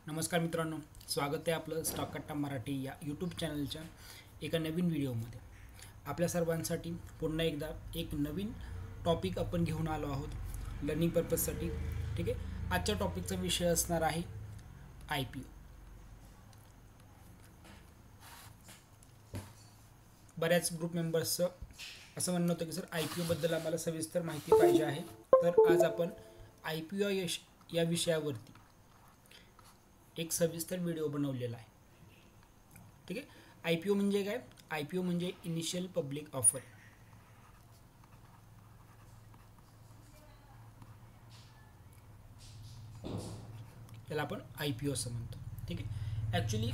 नमस्कार मित्रांनो, स्वागत आहे आपलं स्टॉक कट्टा मराठी या यूट्यूब चॅनलच्या एका नवीन व्हिडिओमध्ये. आपल्या सर्वांसाठी पुन्हा एकदा एक नवीन टॉपिक आपण घेऊन आलो आहोत लर्निंग पर्पजसाठी. ठीक आहे, आजच्या टॉपिकचा विषय असणार आहे IPO. बऱ्याच ग्रुप मेंबर्सचं असं म्हणणं होतं की सर IPOबद्दल आम्हाला सविस्तर माहिती पाहिजे आहे. तर आज आपण IPO या विषयावरती एक सविस्तर व्हिडिओ बनवलेला आहे. ठीक आहे, IPO म्हणजे काय? IPO म्हणजे इनिशियल पब्लिक ऑफर. त्याला आपण IPO असं म्हणतो. ठीक आहे, ॲक्च्युली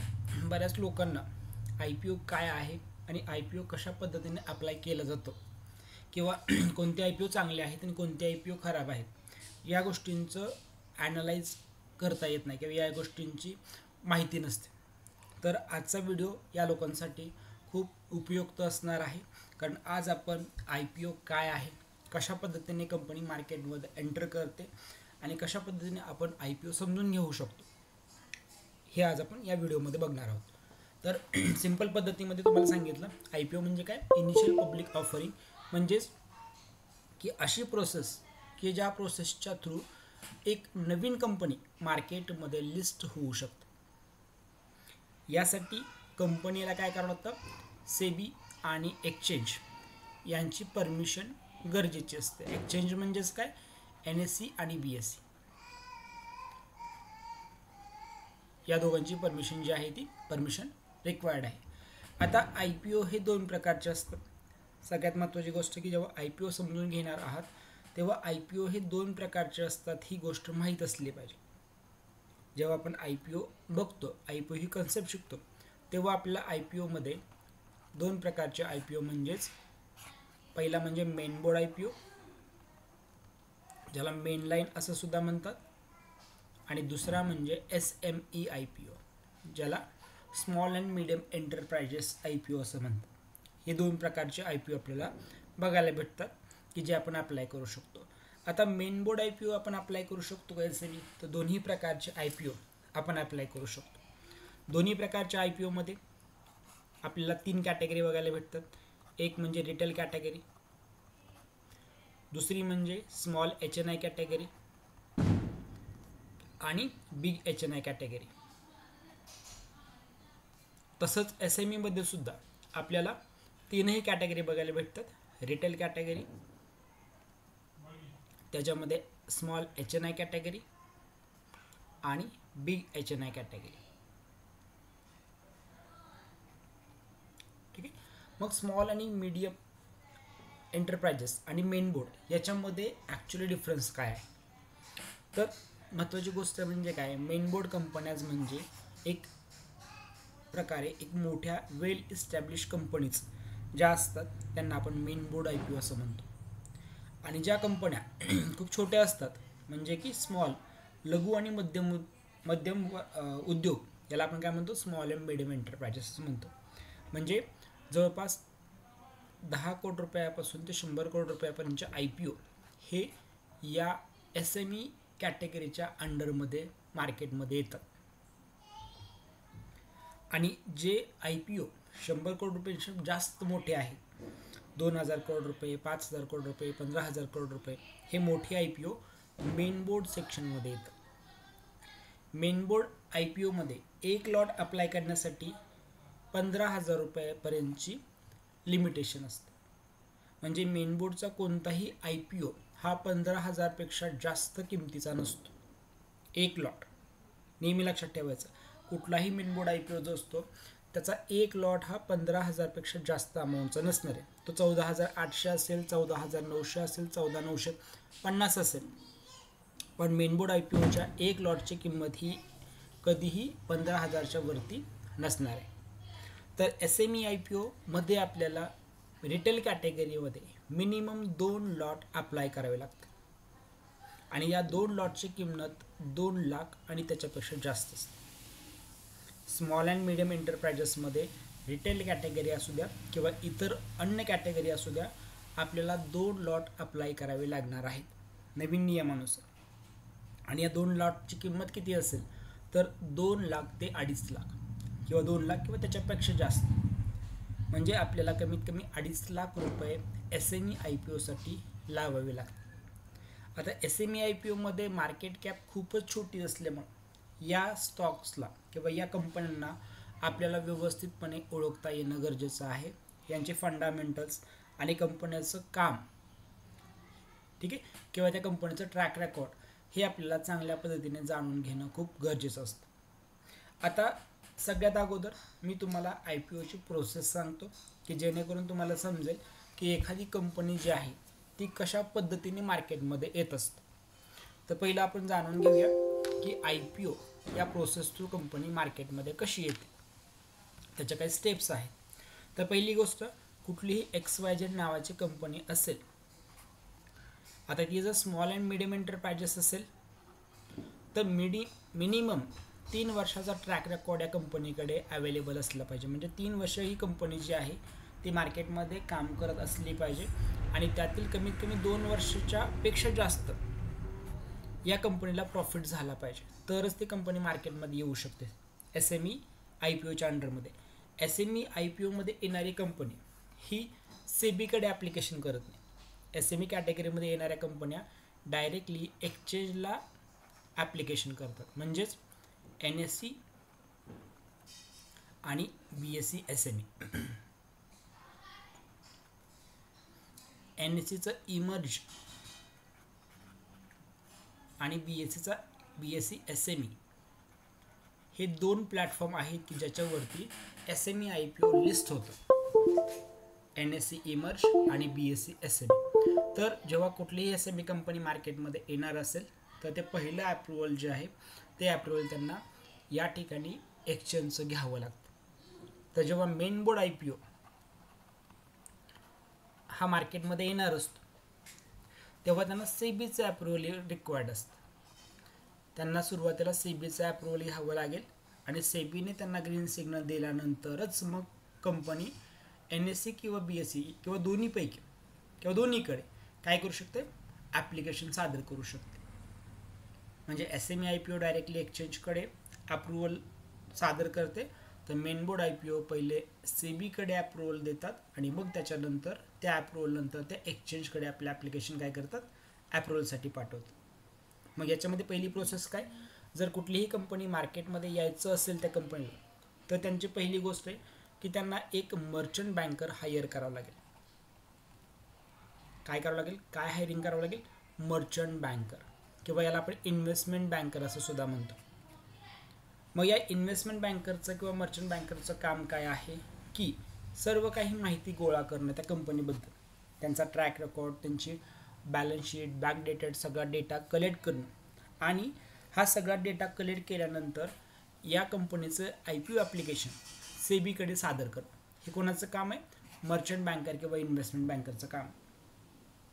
बऱ्याच लोकांना IPO काय आहे आणि IPO कशा पद्धतीने अप्लाय केलं जातं किंवा कोणते IPO चांगले आहेत आणि कोणते IPO खराब आहेत या गोष्टींचं ॲनालाइज करता येत नाही किंवा या गोष्टींची माहिती नसते. तर आजचा व्हिडिओ या लोकांसाठी खूप उपयुक्त असणार आहे, कारण आज आपण IPO काय आहे, कशा पद्धतीने कंपनी मार्केटमध्ये एंटर करते आणि कशा पद्धतीने आपण IPO समजून घेऊ शकतो हे आज आपण या व्हिडिओमध्ये बघणार आहोत. तर सिंपल पद्धतीमध्ये तुम्हाला सांगितलं IPO म्हणजे काय? Initial public offering. म्हणजेच की अशी प्रोसेस की ज्या प्रोसेसच्या थ्रू एक नवीन कंपनी मार्केटमध्ये लिस्ट होऊ शकते. यासाठी कंपनीला काय करावं लागतं? सेबी आणि एक्सचेंज यांची परमिशन गरजेची असते. एक्सचेंज म्हणजेच काय? NSE आणि BSE या दोघांची परमिशन जी आहे ती परमिशन रिक्वायर्ड आहे. आता IPO हे दोन प्रकारचे असतात. सगळ्यात महत्त्वाची गोष्ट की जेव्हा IPO समजून घेणार आहात तेव्हा IPO हे दोन प्रकारचे असतात ही गोष्ट माहीत असली पाहिजे. जेव्हा आपण IPO बघतो, IPO ही कन्सेप्ट शिकतो, तेव्हा आपल्याला IPOमध्ये दोन प्रकारचे IPO म्हणजेच पहिला म्हणजे मेन बोर्ड IPO, ज्याला मेन लाईन असं सुद्धा म्हणतात, आणि दुसरा म्हणजे SME IPO, ज्याला small and medium enterprises IPO असं म्हणतात. हे दोन प्रकारचे IPO आपल्याला बघायला भेटतात की जे आपण अप्लाय करू शकतो. आता मेन बोर्ड IPO आपण अप्लाय करू शकतो का SME? तर दोन्ही प्रकारचे IPO आपण अप्लाय करू शकतो. दोन्ही प्रकारच्या IPO मध्ये आपल्याला तीन कॅटेगरी बघायला भेटतात. एक म्हणजे रिटेल कॅटेगरी, दुसरी म्हणजे स्मॉल HNI कॅटेगरी आणि बिग HNI कॅटेगरी. तसंच SME मध्ये सुद्धा आपल्याला तीनही कॅटेगरी बघायला भेटतात. रिटेल कॅटेगरी, त्याच्यामध्ये स्मॉल HNI कॅटेगरी आणि बिग HNI कॅटेगरी. ठीक आहे, मग स्मॉल आणि मीडियम एंटरप्राइजेस आणि मेन बोर्ड याच्यामध्ये ॲक्च्युली डिफरन्स काय आहे? तर महत्त्वाची गोष्ट म्हणजे काय? मेन बोर्ड कंपन्याज म्हणजे एक प्रकारे एक मोठ्या वेल इस्टॅब्लिश कंपनीज ज्या असतात त्यांना आपण मेन बोर्ड IPO असं म्हणतो. आणि ज्या कंपन्या खूप छोट्या असतात म्हणजे की स्मॉल, लघु आणि मध्यम उद्योग, याला आपण काय म्हणतो? स्मॉल अँड मिडियम एंटरप्राइजेस असं म्हणतो. म्हणजे जवळपास 10 कोटी रुपयापासून ते 100 कोटी रुपयापर्यंतचे IPO हे या SME कॅटेगरीच्या अंडरमध्ये मार्केटमध्ये येतात. आणि जे IPO 100 कोटी रुपयापेक्षा जास्त मोठे आहेत, 2000 करोड रुपये, 5000 करोड रुपये, 15000 करोड रुपये, हे मोठे IPO मेन बोर्ड सेक्शनमध्ये येतात. मेन बोर्ड IPO मध्ये एक लॉट अप्लाय करण्यासाठी 15,000 रुपयापर्यंतची लिमिटेशन असते. म्हणजे मेन बोर्डचा कोणताही IPO हा 15,000 पेक्षा जास्त किमतीचा नसतो. एक लॉट नेहमी लक्षात ठेवायचं. कुठलाही मेन बोर्ड IPO जो असतो त्याचा एक लॉट हा 15,000 पेक्षा जास्त अमाऊंटचा नसणार आहे. तो 14,800 असेल, 14,900 असेल, 14,950 असेल. पण मेन बोर्ड IPOच्या एक लॉटची किंमत ही कधीही 15,000च्या वरती नसणार आहे. तर SME IPO मध्ये आपल्याला रिटेल कॅटेगरीमध्ये मिनिमम 2 लॉट अप्लाय करावे लागतात आणि या 2 लॉटची किंमत 2 लाख आणि त्याच्यापेक्षा जास्त असते. स्मॉल अँड मिडियम एंटरप्राइजेसमध्ये रिटेल कॅटेगरी असू द्या किंवा इतर अन्य कॅटेगरी असू द्या, आपल्याला 2 लॉट अप्लाय करावे लागणार आहेत नवीन नियमानुसार. आणि या 2 लॉटची किंमत किती असेल? तर 2 लाख ते 2.5 लाख किंवा 2 लाख किंवा त्याच्यापेक्षा जास्त, म्हणजे आपल्याला कमीत कमी 2.5 लाख रुपये SME IPO साठी लावावे लागतात. आता SME IPO मध्ये मार्केट कॅप खूपच छोटी असल्यामुळे या स्टॉक्सला किंवा या कंपन्यांना आपल्याला व्यवस्थितपणे ओळखता येणं गरजेचं आहे. यांचे फंडामेंटल्स आणि कंपन्यांचं काम, ठीक आहे, किंवा त्या कंपनीचं ट्रॅक रेकॉर्ड हे आपल्याला चांगल्या पद्धतीने जाणून घेणं खूप गरजेचं असतं. आता सगळ्यात अगोदर मी तुम्हाला IPOची प्रोसेस सांगतो की जेणेकरून तुम्हाला समजेल की एखादी कंपनी जी आहे ती कशा पद्धतीने मार्केटमध्ये येत असते. तर पहिलं आपण जाणून घेऊया की IPO या प्रोसेस थ्रू कंपनी मार्केटमध्ये कशी येते, त्याच्या काही स्टेप्स आहेत. तर पहिली गोष्ट, कुठलीही XYZ नावाची कंपनी असेल, आता ती जर स्मॉल अँड मिडियम एंटरप्राइजेस असेल तर मिनिमम 3 वर्षाचा ट्रॅक रेकॉर्ड या कंपनीकडे अवेलेबल असला पाहिजे. म्हणजे 3 वर्ष ही कंपनी जी आहे ती मार्केटमध्ये काम करत असली पाहिजे आणि त्यातील कमीत कमी 2 वर्षाच्या पेक्षा जास्त या कंपनीला प्रॉफिट झाला पाहिजे, तरच ती कंपनी मार्केटमध्ये येऊ शकते SME IPOच्या अंडरमध्ये. SME IPO मध्ये येणारी कंपनी ही सेबीकडे ॲप्लिकेशन करत नाही. SME कॅटेगरीमध्ये येणाऱ्या कंपन्या डायरेक्टली एक्सचेंजला ॲप्लिकेशन करतात, म्हणजेच NSE आणि BSE SME. NSEचं इमर्ज आणि BSE SME हे 2 प्लॅटफॉर्म आहेत की ज्याच्यावरती SME IPO लिस्ट होतं, NSE इमर्ज आणि BSE SME. तर जेव्हा कुठलीही SME कंपनी मार्केटमध्ये येणार असेल तर ते पहिलं अप्रूव्हल जे आहे ते अप्रूव्हल त्यांना या ठिकाणी एक्सचेंजचं घ्यावं लागतं. तर जेव्हा मेन बोर्ड IPO हा मार्केटमध्ये येणार असतो तेव्हा त्यांना सेबीचं अप्रूव्हल रिक्वायर्ड असतं. त्यांना सुरुवातीला सेबीचं अप्रूव्हल घ्यावं लागेल आणि सेबीने त्यांना ग्रीन सिग्नल दिल्यानंतरच मग कंपनी NSE किंवा BSE किंवा दोन्हीपैकी किंवा दोन्हीकडे काय करू शकते, ॲप्लिकेशन सादर करू शकते. म्हणजे SME IPO डायरेक्टली एक्सचेंजकडे अप्रूव्हल सादर करते, तर मेन बोर्ड IPO पहिले सेबीकडे अप्रूव्हल देतात आणि मग त्याच्यानंतर त्या अप्रूव्हल नंतर त्या एक्सचेंजकडे आपलं ॲप्लिकेशन काय करतात, अप्रूव्हलसाठी पाठवतात. मग याच्यामध्ये पहिली प्रोसेस काय, जर कुठलीही कंपनी मार्केटमध्ये यायचं असेल त्या कंपनीला तर त्यांची पहिली गोष्ट आहे की त्यांना एक मर्चंट बँकर हायर करावं लागेल. काय करावं लागेल, काय हायरिंग करावं लागेल, मर्चंट बँकर, किंवा याला आपण इन्व्हेस्टमेंट बँकर असं सुद्धा म्हणतो. मग या इन्व्हेस्टमेंट बँकरचं किंवा मर्चंट बँकरचं काम काय आहे की सर्व काही माहिती गोळा करणं त्या कंपनीबद्दल, त्यांचा ट्रॅक रेकॉर्ड, त्यांची बॅलन्स शीट, बॅक डेटेड सगळा डेटा कलेक्ट करणं आणि हा सगळा डेटा कलेक्ट केल्यानंतर या कंपनीचं IPO ॲप्लिकेशन सेबीकडे सादर करणं. हे कोणाचं काम आहे, मर्चंट बँकर किंवा इन्व्हेस्टमेंट बँकरचं काम.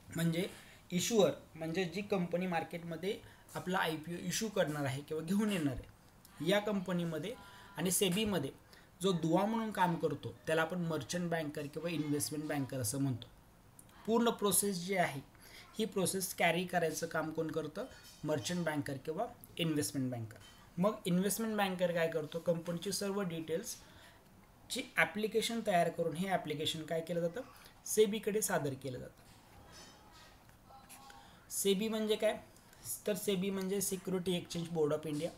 म्हणजे इश्युअर म्हणजे जी कंपनी मार्केटमध्ये आपला IPO इश्यू करणार आहे किंवा घेऊन येणार आहे या कंपनीमध्ये आणि सेबीमध्ये जो दुवा म्हणून काम करतो त्याला आपण मर्चंट बँकर किंवा इन्व्हेस्टमेंट बँकर असं म्हणतो. पूर्ण प्रोसेस जी आहे ही प्रोसेस कॅरी करायचं काम कोण करतं, मर्चंट बँकर किंवा इन्व्हेस्टमेंट बँकर. मग इन्व्हेस्टमेंट बँकर काय करतो, कंपनीची सर्व डिटेल्सची ॲप्लिकेशन तयार करून हे ॲप्लिकेशन काय केलं जातं, सेबीकडे सादर केलं जातं. सेबी म्हणजे काय, तर सेबी म्हणजे security exchange board of India,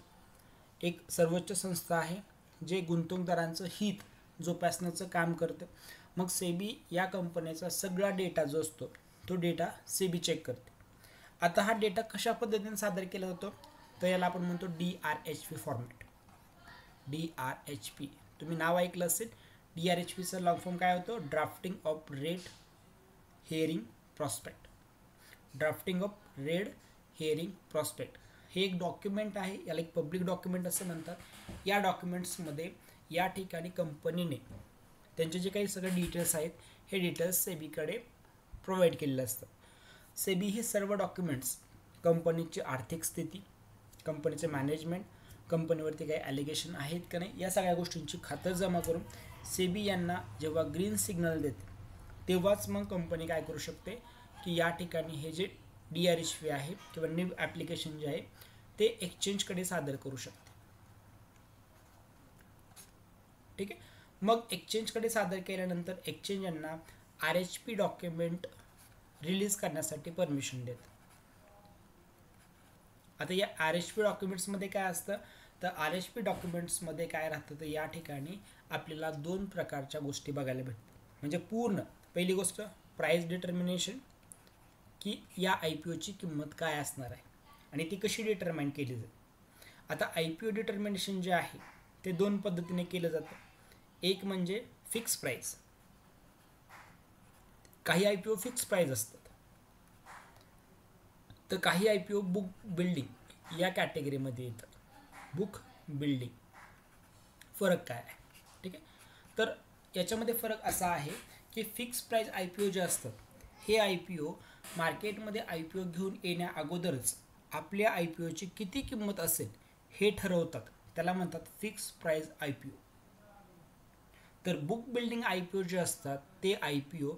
एक सर्वोच्च संस्था आहे जे गुंतवणूकदारांचं हित जोपासण्याचं काम करतं. मग सेबी या कंपनीचा सगळा डेटा जो असतो तो डेटा सेबी चेक करते. आता हा डेटा कशा पद्धतीने सादर केला जातो, तर याला आपण म्हणतो DRHP फॉर्मॅट. DRHP तुम्ही नाव ऐकलं असेल. DRHPचा लॉंग फॉर्म काय होतो, drafting of rate hearing prospect. Drafting of red hearing prospect हे एक डॉक्युमेंट आहे, याला एक पब्लिक डॉक्युमेंट असं म्हणतात. या डॉक्युमेंट्समध्ये या ठिकाणी कंपनीने त्यांचे जे काही सगळे डिटेल्स आहेत हे डिटेल्स सेबीकडे प्रोव्हाइड केलेले असतात. सेबी हे सर्व डॉक्युमेंट्स कंपनीची आर्थिक स्थिती, कंपनीचे मॅनेजमेंट, कंपनीवरती काही ॲलिगेशन आहेत का नाही या सगळ्या गोष्टींची खातरजमा करून सेबी यांना जेव्हा ग्रीन सिग्नल देते तेव्हाच मग कंपनी काय करू शकते की या ठिकाणी हे जे DRHP आहे किंवा न्यू ॲप्लिकेशन जे आहे ते एक्सचेंजकडे सादर करू शकते. ठीक आहे. मग एक्सचेंजकडे सादर केल्यानंतर एक्सचेंज यांना RHP डॉक्युमेंट रिलीज करण्यासाठी परमिशन देतं. आता या RHP डॉक्युमेंट्समध्ये काय असतं, तर RHP डॉक्युमेंट्समध्ये काय राहतं, तर या ठिकाणी आपल्याला 2 प्रकारच्या गोष्टी बघायला भेटतात. म्हणजे पूर्ण पहिली गोष्ट प्राइस डिटर्मिनेशन, की या IPO ची किंमत काय असणार आहे आणि ती कशी डिटरमाइन केली जाईल. आता IPO डिटर्मिनेशन जे आहे ते 2 पद्धतीने केलं जातं. एक म्हणजे फिक्स प्राइस. काही IPO फिक्स प्राइस असतात, तर काही IPO बुक बिल्डिंग या कॅटेगरीमध्ये येतात. बुक बिल्डिंग फरक काय आहे, ठीक आहे. तर याच्यामध्ये फरक असा आहे की फिक्स प्राइस IPO जे असतात हे IPO मार्केटमध्ये IPO घेऊन येण्या अगोदरच आपल्या IPO ची किती किंमत असेल हे ठरवतात, त्याला म्हणतात फिक्स प्राइस IPO. तर बुक बिल्डिंग IPO जे असतात ते IPO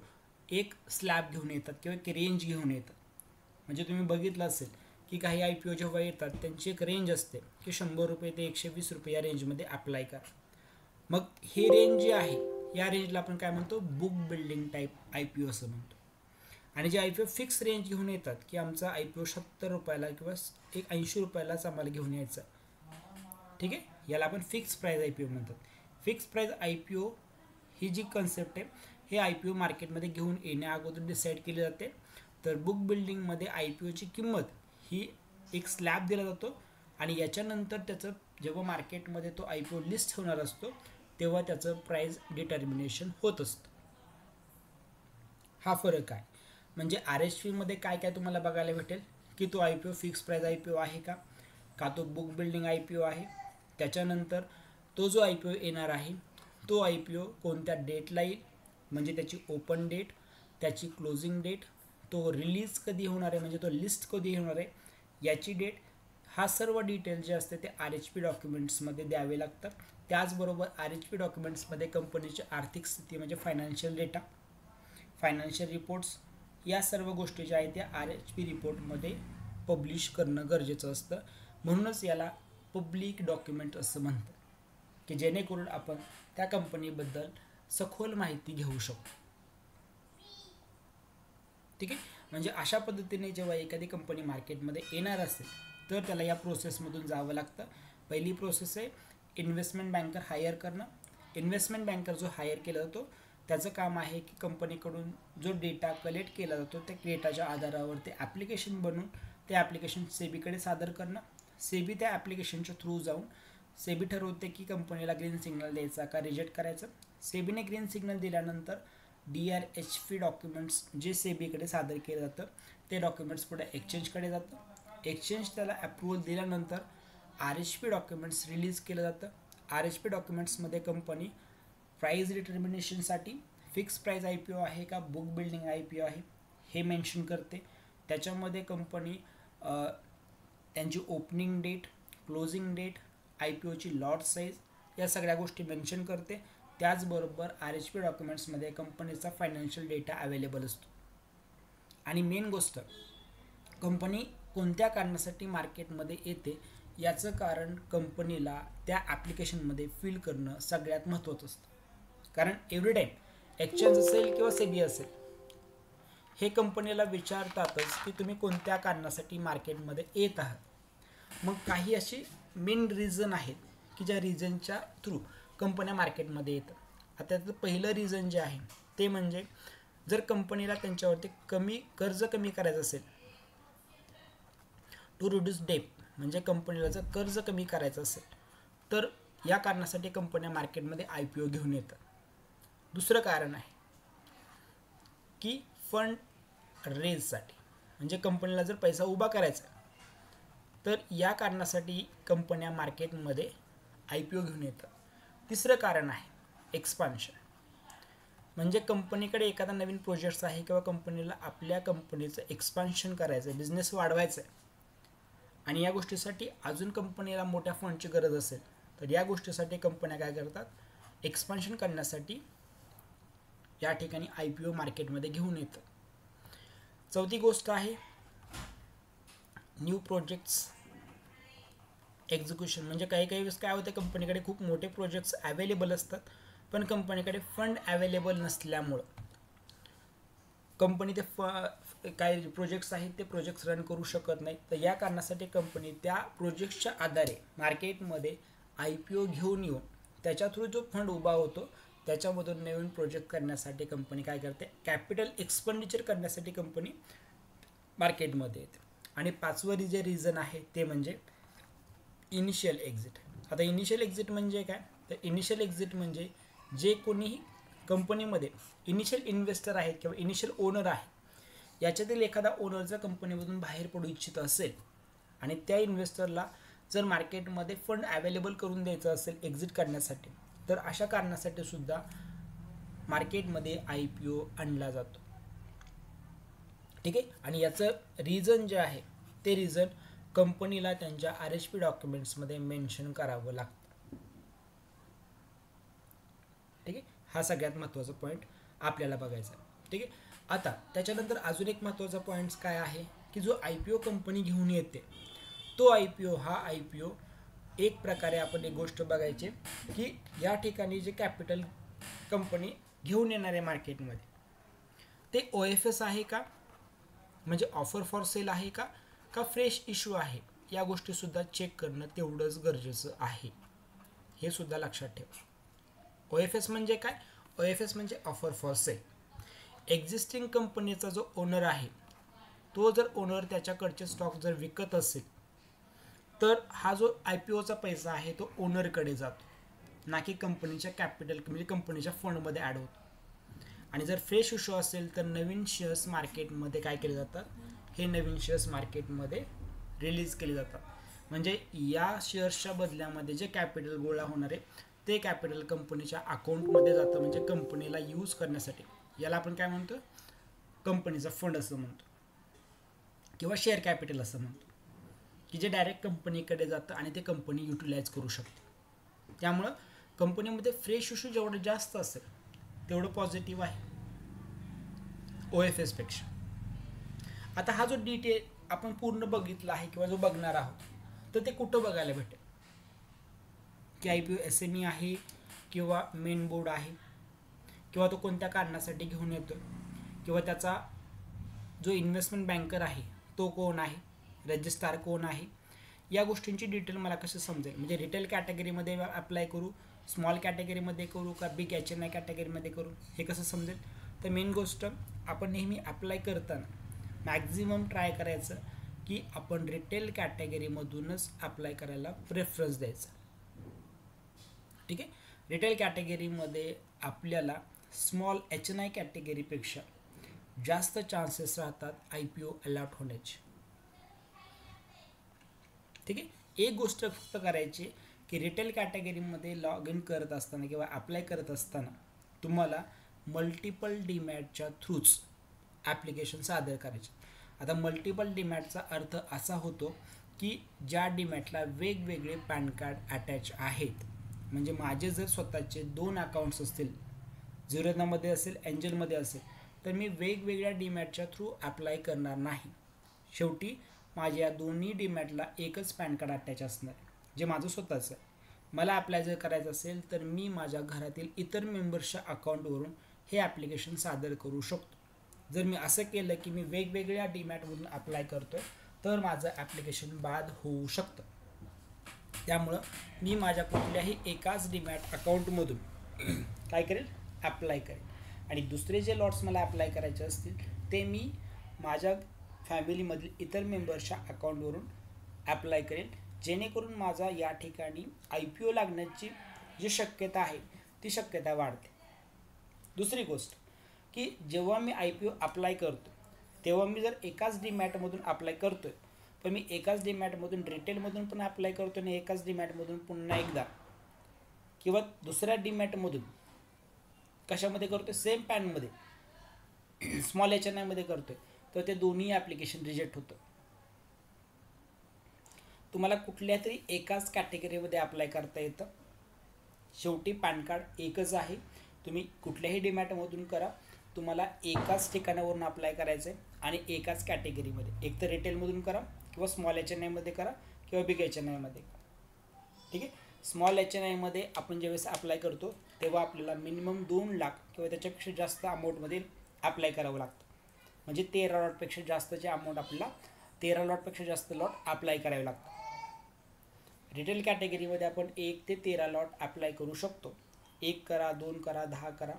एक स्लॅब घेऊन येतात किंवा एक रेंज घेऊन येतात. म्हणजे तुम्ही बघितलं असेल की काही IPO जेव्हा येतात त्यांची एक रेंज असते की 100 रुपये ते 120 रुपये या रेंजमध्ये अप्लाय करा. मग हे रेंज जे आहे या रेंजला आपण काय म्हणतो, बुक बिल्डिंग टाईप IPO असं म्हणतो. आणि जे IPO फिक्स रेंज घेऊन येतात की आमचा IPO 70 रुपयाला किंवा 80 रुपयालाच आम्हाला घेऊन यायचं, ठीक आहे, याला आपण फिक्स प्राइस IPO म्हणतात. फिक्स प्राइस IPO ही जी कन्सेप्ट आहे हे IPO मार्केटमध्ये घेऊन येण्या अगोदर डिसाईड केली जाते. तर बुक बिल्डिंगमध्ये IPO ची किंमत ही एक स्लॅब दिला जातो आणि याच्यानंतर त्याचं जेव्हा मार्केटमध्ये तो IPO लिस्ट होणार असतो तेव्हा त्याचं प्राइस डिटर्मिनेशन होत असतं. हा फरक आहे. म्हणजे RHP मध्ये काय काय तुम्हाला बघायला भेटेल की तो IPO फिक्स प्राइस IPO आहे का तो बुक बिल्डिंग IPO आहे. त्याच्यानंतर तो जो IPO येणार आहे तो IPO कोणत्या डेटला येईल, म्हणजे त्याची ओपन डेट, त्याची क्लोजिंग डेट, तो रिलीज कधी होणार आहे म्हणजे तो लिस्ट कधी होणार आहे याची डेट, हा सर्व डिटेल जे असते ते RHP डॉक्युमेंट्समध्ये द्यावे लागतात. त्याचबरोबर RHP डॉक्युमेंट्समध्ये कंपनीची आर्थिक स्थिती म्हणजे फायनान्शियल डेटा, फायनान्शियल रिपोर्ट्स या सर्व गोष्टी ज्या आहेत त्या RHP रिपोर्टमध्ये पब्लिश करणं गरजेचं असतं. म्हणूनच याला पब्लिक डॉक्युमेंट असं म्हणतात की जेणेकरून आपण त्या कंपनीबद्दल सखोल माहिती घेऊ शकतो, ठीक आहे. म्हणजे अशा पद्धतीने जेव्हा एखादी कंपनी मार्केटमध्ये येणार असेल तर त्याला या प्रोसेसमधून जावं लागतं. पहिली प्रोसेस आहे इन्व्हेस्टमेंट बँकर हायर करणं. इन्व्हेस्टमेंट बँकर जो हायर केला जातो त्याचं काम आहे की कंपनीकडून जो डेटा कलेक्ट केला जातो त्या डेटाच्या आधारावर ते ॲप्लिकेशन बनवून ते ॲप्लिकेशन सेबीकडे सादर करणं. सेबी त्या ॲप्लिकेशनच्या थ्रू जाऊन सेबी ठरवते की कंपनीला ग्रीन सिग्नल द्यायचा का रिजेक्ट करायचं. सेबीने ग्रीन सिग्नल दिल्यानंतर DRHP डॉक्युमेंट्स जे सेबीकडे सादर केलं जातं ते डॉक्युमेंट्स पुढे एक्सचेंजकडे जातं. एक्सचेंज त्याला अप्रूव्हल दिल्यानंतर RHP डॉक्युमेंट्स रिलीज केलं जातं. RHP डॉक्युमेंट्समध्ये कंपनी प्राइस डिटर्मिनेशनसाठी फिक्स प्राइस IPO आहे का बुक बिल्डिंग IPO आहे हे मेन्शन करते. त्याच्यामध्ये कंपनी त्यांची opening date, closing date, IPO ची लॉट साईज या सगळ्या गोष्टी मेन्शन करते. त्याचबरोबर RHP डॉक्युमेंट्समध्ये कंपनीचा फायनान्शियल डेटा अवेलेबल असतो. आणि मेन गोष्ट कंपनी कोणत्या कारणासाठी मार्केटमध्ये येते याचं कारण कंपनीला त्या ॲप्लिकेशनमध्ये फिल करणं सगळ्यात महत्त्वाचं असतं. कारण एव्हरी टाईम एक्सचेंज असेल किंवा सेबी असेल हे कंपनीला विचारतातच की तुम्ही कोणत्या कारणासाठी मार्केटमध्ये येत आहात. मग काही अशी मेन रिझन आहेत की ज्या रिझनच्या थ्रू कंपन्या मार्केटमध्ये येतात. आता त्याचं पहिलं रिझन जे आहे ते म्हणजे जर कंपनीला त्यांच्यावरती कर्ज कमी करायचं असेल, टू रिड्यूस डेट, म्हणजे कंपनीला जर कर्ज कमी करायचं असेल तर या कारणासाठी कंपन्या मार्केटमध्ये IPO घेऊन येतात. दुसरं कारण आहे की फंड रेजसाठी, म्हणजे कंपनीला जर पैसा उभा करायचा तर या कारणासाठी कंपन्या मार्केटमध्ये IPO घेऊन येतात. तिसरं कारण आहे एक्सपान्शन, म्हणजे कंपनीकडे एखादा नवीन प्रोजेक्ट्स आहे किंवा कंपनीला आपल्या कंपनीचं एक्सपान्शन करायचं आहे, बिझनेस वाढवायचा आहे आणि या गोष्टीसाठी अजून कंपनीला मोठ्या फंडची गरज असेल तर या गोष्टीसाठी कंपन्या काय करतात, एक्सपान्शन करण्यासाठी या ठिकाणी IPO मार्केटमध्ये घेऊन येतात. चौथी गोष्ट आहे न्यू प्रोजेक्ट्स एक्झिक्युशन म्हणजे काही वेळेस काय होतं, कंपनीकडे खूप मोठे प्रोजेक्ट्स अवेलेबल असतात, पण कंपनीकडे फंड अवेलेबल नसल्यामुळं कंपनी ते काय प्रोजेक्ट्स आहेत ते प्रोजेक्ट्स रन करू शकत नाही. तर या कारणासाठी कंपनी त्या प्रोजेक्ट्सच्या आधारे मार्केटमध्ये IPO घेऊन येऊन त्याच्या थ्रू जो फंड उभा होतो त्याच्यामधून नवीन प्रोजेक्ट करण्यासाठी कंपनी काय करते, कॅपिटल एक्सपेंडिचर करण्यासाठी कंपनी मार्केटमध्ये येते. आणि पाचवं जे रिझन आहे ते म्हणजे इनिशियल एक्झिट. आता इनिशियल एक्झिट म्हणजे काय, तर इनिशियल एक्झिट म्हणजे जे कोणीही कंपनीमध्ये इनिशियल इन्व्हेस्टर आहेत किंवा इनिशियल ओनर आहे, याच्यातील एखादा ओनर जर कंपनीमधून बाहेर पडू इच्छित असेल आणि त्या इन्व्हेस्टरला जर मार्केटमध्ये फंड अवेलेबल करून द्यायचं असेल एक्झिट करण्यासाठी, तर अशा कारणासाठी सुद्धा मार्केटमध्ये IPO आणला जातो. ठीक आहे. आणि याचं रिझन जे आहे ते रिझन कंपनीला त्यांच्या RHP डॉक्युमेंट्समध्ये मेन्शन करावं लागतं. ठीक आहे. हा सगळ्यात महत्त्वाचा पॉईंट आपल्याला बघायचा आहे. ठीक आहे. आता त्याच्यानंतर अजून एक महत्त्वाचा पॉईंट काय आहे की जो IPO कंपनी घेऊन येते तो IPO एक प्रकारे आपण एक गोष्ट बघायची की या ठिकाणी जे कॅपिटल कंपनी घेऊन येणार आहे मार्केटमध्ये ते OFS आहे का, म्हणजे ऑफर फॉर सेल आहे का फ्रेश इश्यू आहे, या गोष्टीसुद्धा चेक करणं तेवढंच गरजेचं आहे. हे सुद्धा लक्षात ठेवा. OFS म्हणजे काय, OFS म्हणजे ऑफर फॉर सेल. एक्झिस्टिंग कंपनीचा जो ओनर आहे तो जर ओनर त्याच्याकडचे स्टॉक जर विकत असेल तर हा जो IPOचा पैसा आहे तो ओनरकडे जातो, ना की कंपनीच्या कॅपिटल म्हणजे कंपनीच्या फंडमध्ये ॲड होतो. आणि जर फ्रेश इश्यू असेल तर नवीन शेअर्स मार्केटमध्ये काय केले जातात, हे नवीन शेअर्स मार्केटमध्ये रिलीज केले जातात. म्हणजे या शेअर्सच्या बदल्यामध्ये जे कॅपिटल गोळा होणार आहे ते कॅपिटल कंपनीच्या अकाउंटमध्ये जातं, म्हणजे कंपनीला यूज करण्यासाठी. याला आपण काय म्हणतो, कंपनीचा फंड असं म्हणतो किंवा शेअर कॅपिटल असं म्हणतो, की जे डायरेक्ट कंपनीकडे जातं आणि ते कंपनी युटिलाइज करू शकते. त्यामुळं कंपनीमध्ये फ्रेश इश्यू जेवढं जास्त असेल तेवढं पॉझिटिव्ह आहे OFS पेक्षा. आता हा जो डिटेल आपण पूर्ण बघितला आहे किंवा जो बघणार आहोत तर ते कुठं बघायला भेटेल, की IPO SME आहे किंवा मेन बोर्ड आहे किंवा तो कोणत्या कारणासाठी घेऊन येतो किंवा त्याचा जो इन्व्हेस्टमेंट बँकर आहे तो कोण आहे, रजिस्ट्रार कोण आहे, या गोष्टींची डिटेल मला कसं समजेल. म्हणजे रिटेल कॅटेगरीमध्ये अप्लाय करू, स्मॉल कॅटेगरीमध्ये करू का बिग HNI कॅटेगरीमध्ये करू, हे कसं समजेल. तर मेन गोष्ट आपण नेहमी अप्लाय करताना मॅक्झिमम ट्राय करायचं की आपण रिटेल कॅटेगरीमधूनच अप्लाय करायला प्रेफरन्स द्यायचा. ठीक आहे. रिटेल कॅटेगरीमध्ये आपल्याला स्मॉल HNI कॅटेगरीपेक्षा जास्त चान्सेस राहतात IPO अलॉट होण्याचे. ठीक आहे. एक गोष्ट फक्त करायची की रिटेल कॅटेगरीमध्ये लॉग इन करत असताना किंवा अप्लाय करत असताना तुम्हाला मल्टिपल डीमॅटच्या थ्रूच ॲप्लिकेशन सादर करायचे. आता मल्टिपल डीमॅटचा अर्थ असा होतो की ज्या डीमॅटला वेगवेगळे पॅन कार्ड अटॅच आहेत, म्हणजे माझे जर स्वतःचे 2 अकाउंट्स असतील, झिरोनामध्ये असेल एंजलमध्ये असेल, तर मी वेगवेगळ्या डीमॅटच्या थ्रू अप्लाय करणार नाही. शेवटी माझ्या दोन्ही डीमॅटला एकच पॅन कार्ड अटॅच असणार आहे जे माझं स्वतःचं आहे. मला अप्लाय जर करायचं असेल तर मी माझ्या घरातील इतर मेंबर्सच्या अकाउंटवरून हे ॲप्लिकेशन सादर करू शकतो. जर मी असं केलं की मी वेगवेगळ्या डीमॅटमधून अप्लाय करतो तर माझं ॲप्लिकेशन बाद होऊ शकतं. त्यामुळं मी माझ्या कुठल्याही एकाच डीमॅट अकाउंटमधून काय करेल, अप्लाय करेल. आणि दुसरे जे लॉट्स मला अप्लाय करायचे असतील ते मी माझ्या फॅमिलीमधील इतर मेंबर्सच्या अकाउंटवरून अप्लाय करेल, जेणेकरून माझा या ठिकाणी IPO लागण्याची जी शक्यता आहे ती शक्यता वाढते. दुसरी गोष्ट की जेव्हा मी IPO अप्लाय करतो तेव्हा मी जर एकाच डीमॅटमधून अप्लाय करतोय, पण मी एकाच डीमॅटमधून रिटेलमधून पण अप्लाय करतो आणि एकाच डीमॅटमधून पुन्हा एकदा किंवा दुसऱ्या डीमॅटमधून कशामध्ये करतोय, सेम पॅनमध्ये स्मॉल HNI मध्ये करतोय, तर ते दोन्ही ॲप्लिकेशन रिजेक्ट होतं. तुम्हाला कुठल्या तरी एकाच कॅटेगरीमध्ये अप्लाय करता येतं. शेवटी पॅन कार्ड एकच आहे, तुम्ही कुठल्याही डीमॅटमधून करा, तुम्हाला एकाच ठिकाणावरून अप्लाय करायचं आहे आणि एकाच कॅटेगरीमध्ये, एक तर रिटेलमधून करा किंवा स्मॉल HNI मध्ये करा किंवा बिग HNI मध्ये करा. ठीक आहे. स्मॉल HNI मध्ये आपण ज्यावेळेस अप्लाय करतो तेव्हा आपल्याला मिनिमम 2 लाख किंवा त्याच्यापेक्षा जास्त अमाऊंटमध्ये अप्लाय करावं लागतं. म्हणजे 13 लॉटपेक्षा जास्तचे अमाऊंट आपल्याला 13 लॉटपेक्षा जास्त लॉट अप्लाय करावे लागतात. रिटेल कॅटेगरीमध्ये आपण 1 ते 13 लॉट अप्लाय करू शकतो. 1 करा, 2 करा, 10 करा,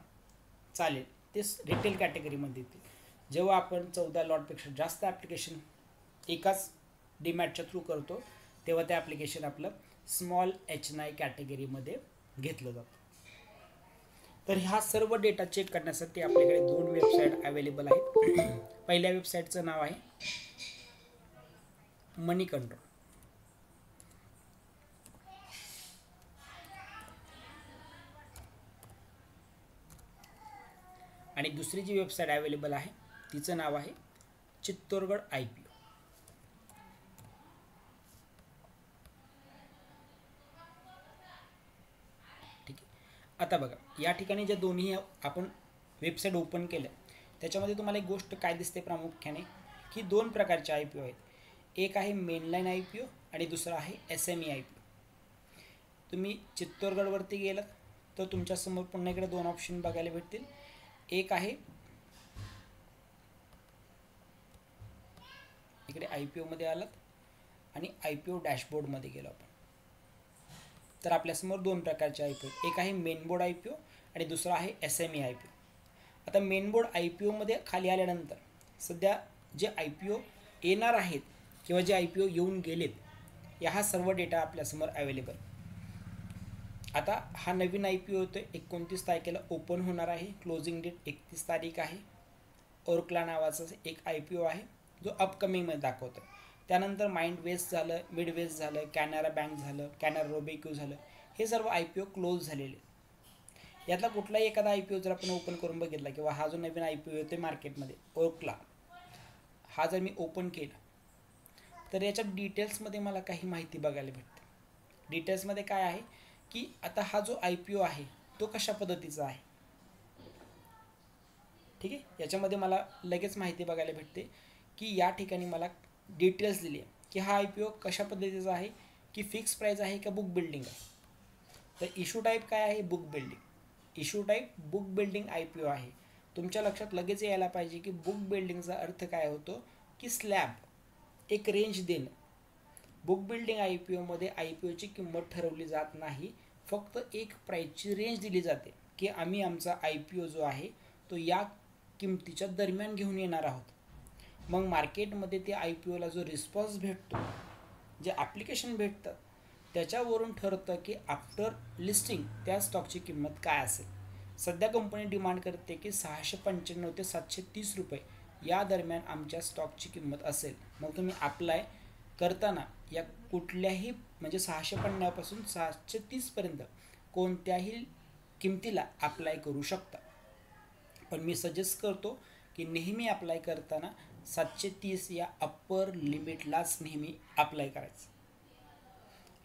चालेल. ते रिटेल कॅटेगरीमध्ये येतील. जेव्हा आपण 14 लॉटपेक्षा जास्त ॲप्लिकेशन एकाच डीमॅटच्या थ्रू करतो तेव्हा ते ॲप्लिकेशन आपलं स्मॉल HNI कॅटेगरीमध्ये घेतलं जातं. तर हा सर्व डेटा चेक करण्यासाठी आपल्याकडे 2 वेबसाईट अवेलेबल आहेत. पहिल्या वेबसाईटचं नाव आहे मनी कंट्रोल आणि दुसरी जी वेबसाईट अवेलेबल आहे तिचं नाव आहे चित्तोरगड IPO. ठीक आहे. आता बघा, या ठिकाणी ज्या दोन्ही आपण वेबसाईट ओपन केल्या त्याच्यामध्ये तुम्हाला एक गोष्ट काय दिसते प्रामुख्याने, की 2 प्रकारचे IPO आहेत. एक आहे मेनलाईन IPO आणि दुसरा आहे SME IPO. तुम्ही चित्तोरगडवरती गेलात तर तुमच्यासमोर पुन्हा इकडे 2 ऑप्शन बघायला भेटतील. एक आहे इकडे IPO मध्ये आलात आणि IPO डॅशबोर्डमध्ये गेलो आपण तर आपल्यासमोर 2 प्रकारचे IPO. एक आहे मेन बोर्ड IPO आणि दुसरा आहे SME IPO. आता मेन बोर्ड IPO मध्ये खाली आल्यानंतर सध्या जे IPO येणार आहेत किंवा जे IPO येऊन गेलेत या हा सर्व डेटा आपल्यासमोर अवेलेबल. आता हा नवीन IPO होतोय 29 तारखेला ओपन होणार आहे. क्लोजिंग डेट 31 तारीख आहे. ओरकला नावाचा एक IPO आहे जो अपकमिंगमध्ये दाखवतो. त्यानंतर माइंड वेस्ट झालं, मिड वेस्ट झालं, कॅनरा बँक झालं, कॅनरा रोबेक्यू झालं, हे सर्व IPO क्लोज झालेले. यातला कुठलाही एखादा IPO जर आपण ओपन करून बघितला किंवा हा जो नवीन IPO येतोय मार्केटमध्ये ओरकला, हा जर मी ओपन केला तर याच्या डिटेल्समध्ये मला काही माहिती बघायला भेटते. डिटेल्समध्ये काय आहे की आता हा जो IPO आहे तो कशा पद्धतीचा आहे. ठीक आहे. याच्यामध्ये मला लगेच माहिती बघायला भेटते की या ठिकाणी मला डिटेल्स दिली आहे की हा IPO कशा पद्धतीचा आहे, की फिक्स प्राईस आहे का बुक बिल्डिंग आहे. तर इश्यू टाईप काय आहे, book building. Issue type book building IPO आहे. तुमच्या लक्षात लगेच यायला पाहिजे की बुक बिल्डिंगचा अर्थ काय होतो, की स्लॅब, एक रेंज देणं. बुक बिल्डिंग IPO मध्ये IPOची किंमत ठरवली जात नाही, फक्त एक प्राईसची रेंज दिली जाते की आम्ही आमचा IPO जो आहे तो या किमतीच्या दरम्यान घेऊन येणार आहोत. मग मार्केटमध्ये ते IPOला जो रिस्पॉन्स भेटतो, जे ॲप्लिकेशन भेटतं त्याच्यावरून ठरतं की आफ्टर लिस्टिंग त्या स्टॉकची किंमत काय असेल. सध्या कंपनी डिमांड करते की 695 ते 730 रुपये या दरम्यान आमच्या स्टॉकची किंमत असेल. मग तुम्ही अप्लाय करताना या कुठल्याही म्हणजे 650 पासून 730पर्यंत कोणत्याही किमतीला अप्लाय करू शकता. पण मी सजेस्ट करतो की नेहमी अप्लाय करताना 730 या अप्पर लिमिटलाच नेहमी अप्लाय करायचं.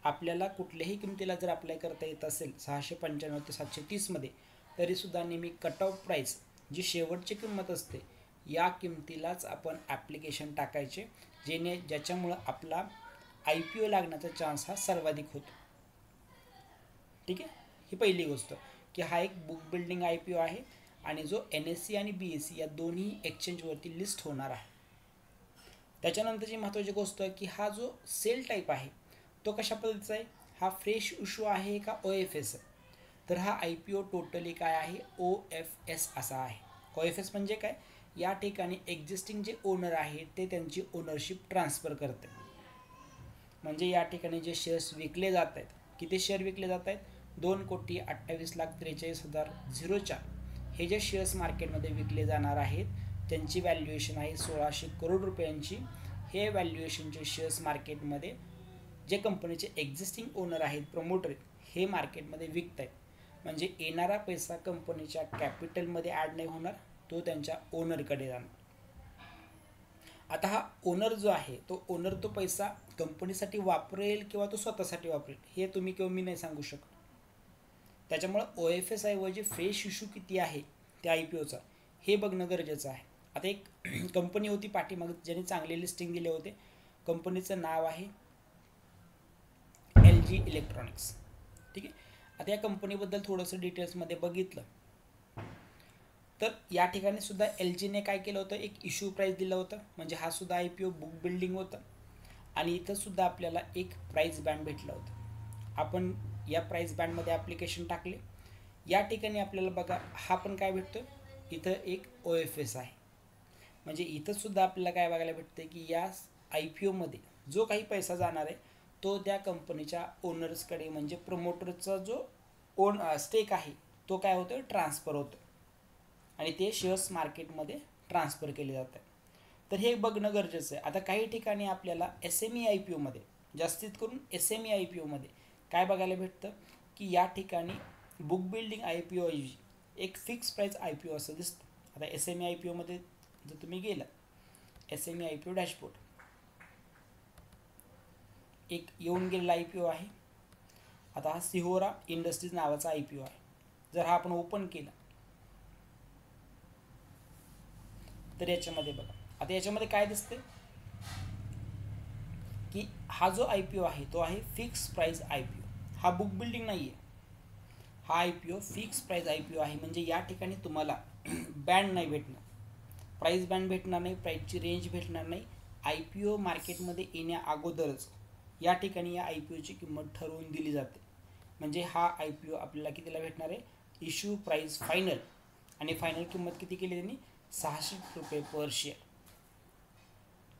आपल्याला कुठल्याही किमतीला जर अप्लाय करता येत असेल 695 ते 730 मध्ये, तरीसुद्धा नेहमी कट ऑफ प्राईस जी शेवटची किंमत असते या किमतीलाच आपण ॲप्लिकेशन टाकायचे, ज्याच्यामुळं आपला IPO लागण्याचा चान्स हा सर्वाधिक होतो. ठीक आहे. ही पहिली गोष्ट की हा एक बुक बिल्डिंग IPO आहे आणि जो NSE आणि BSE या दोन्ही एक्सचेंजवरती लिस्ट होणार आहे. त्याच्यानंतरची महत्त्वाची गोष्ट की हा जो सेल टाईप आहे तो कशा पद्धतीचा आहे, हा फ्रेश इश्यू आहे का OFS. तर हा IPO टोटली काय आहे, OFS असा आहे. OFS म्हणजे काय, या ठिकाणी एक्झिस्टिंग जे ओनर आहेत ते त्यांची ओनरशिप ट्रान्सफर करते. म्हणजे या ठिकाणी जे शेअर्स विकले जात आहेत, किती शेअर विकले जात आहेत, 2,28,43,004 हे जे शेअर्स मार्केटमध्ये विकले जाणार आहेत त्यांची व्हॅल्युएशन आहे 1600 करोड रुपयांची. हे व्हॅल्युएशनचे शेअर्स मार्केटमध्ये जे कंपनीचे एक्झिस्टिंग ओनर आहेत, प्रमोटर, हे मार्केटमध्ये विकत आहेत. म्हणजे येणारा पैसा कंपनीच्या कॅपिटलमध्ये ॲड नाही होणार, तो त्यांच्या ओनरकडे जाणार. आता हा ओनर जो आहे तो ओनर तो पैसा कंपनीसाठी वापरेल किंवा तो स्वतःसाठी वापरेल हे तुम्ही किंवा मी नाही सांगू शकत. त्याच्यामुळं OFS ऐवजी फ्रेश इश्यू किती आहे त्या IPOचा हे बघणं गरजेचं आहे. आता एक कंपनी होती पाठीमागे ज्यांनी चांगले लिस्टिंग दिले होते. कंपनीचं नाव आहे LG LG इलेक्ट्रॉनिक्स. ठीक आहे. आता या कंपनीबद्दल थोडंसं डिटेल्समध्ये बघितलं तर या ठिकाणी सुद्धा LGने काय केलं होतं, एक इश्यू प्राईस दिलं होतं, म्हणजे हा सुद्धा IPO बुक बिल्डिंग होता. आणि इथं सुद्धा आपल्याला एक प्राईस बँड भेटला होता. आपण या प्राईस बँडमध्ये ॲप्लिकेशन टाकले. या ठिकाणी आपल्याला बघा हा पण काय भेटतो, इथं एक OFS आहे. म्हणजे इथं सुद्धा आपल्याला काय बघायला भेटतं की या IPOमध्ये जो काही पैसा जाणार आहे तो त्या कंपनीच्या ओनर्सकडे, म्हणजे प्रमोटरचा जो स्टेक आहे तो काय होतो, ट्रान्सफर होतो आणि ते शेअर्स मार्केटमध्ये ट्रान्सफर केले जातात. तर हे बघणं गरजेचं आहे. आता काही ठिकाणी आपल्याला SME IPOमध्ये, जास्तीत करून SME IPOमध्ये काय बघायला भेटतं की या ठिकाणी बुक बिल्डिंग IPO एक फिक्स प्राईस IPO असं दिसतं. आता SME IPOमध्ये जर तुम्ही गेला, SME IPO डॅशबोर्ड एक येऊन गेलेला IPO आहे. आता हा सिहोरा इंडस्ट्रीज नावाचा IPO आहे. जर हा आपण ओपन केला तर याच्यामध्ये बघा, आता याच्यामध्ये काय दिसते की हा जो IPO आहे तो आहे फिक्स प्राइस IPO. हा बुक बिल्डिंग नाही आहे, हा IPO फिक्स प्राइस IPO आहे. म्हणजे या ठिकाणी तुम्हाला बँड नाही भेटणार, प्राइस बँड भेटणार नाही, प्राइसची रेंज भेटणार नाही. IPO मार्केटमध्ये येण्या अगोदरच या ठिकाणी या IPOची किंमत ठरवून दिली जाते. म्हणजे हा IPO आपल्याला कितीला भेटणार आहे, इश्यू प्राइस फायनल, आणि फायनल किंमत किती केली त्यांनी, 66 रुपये पर शेअर.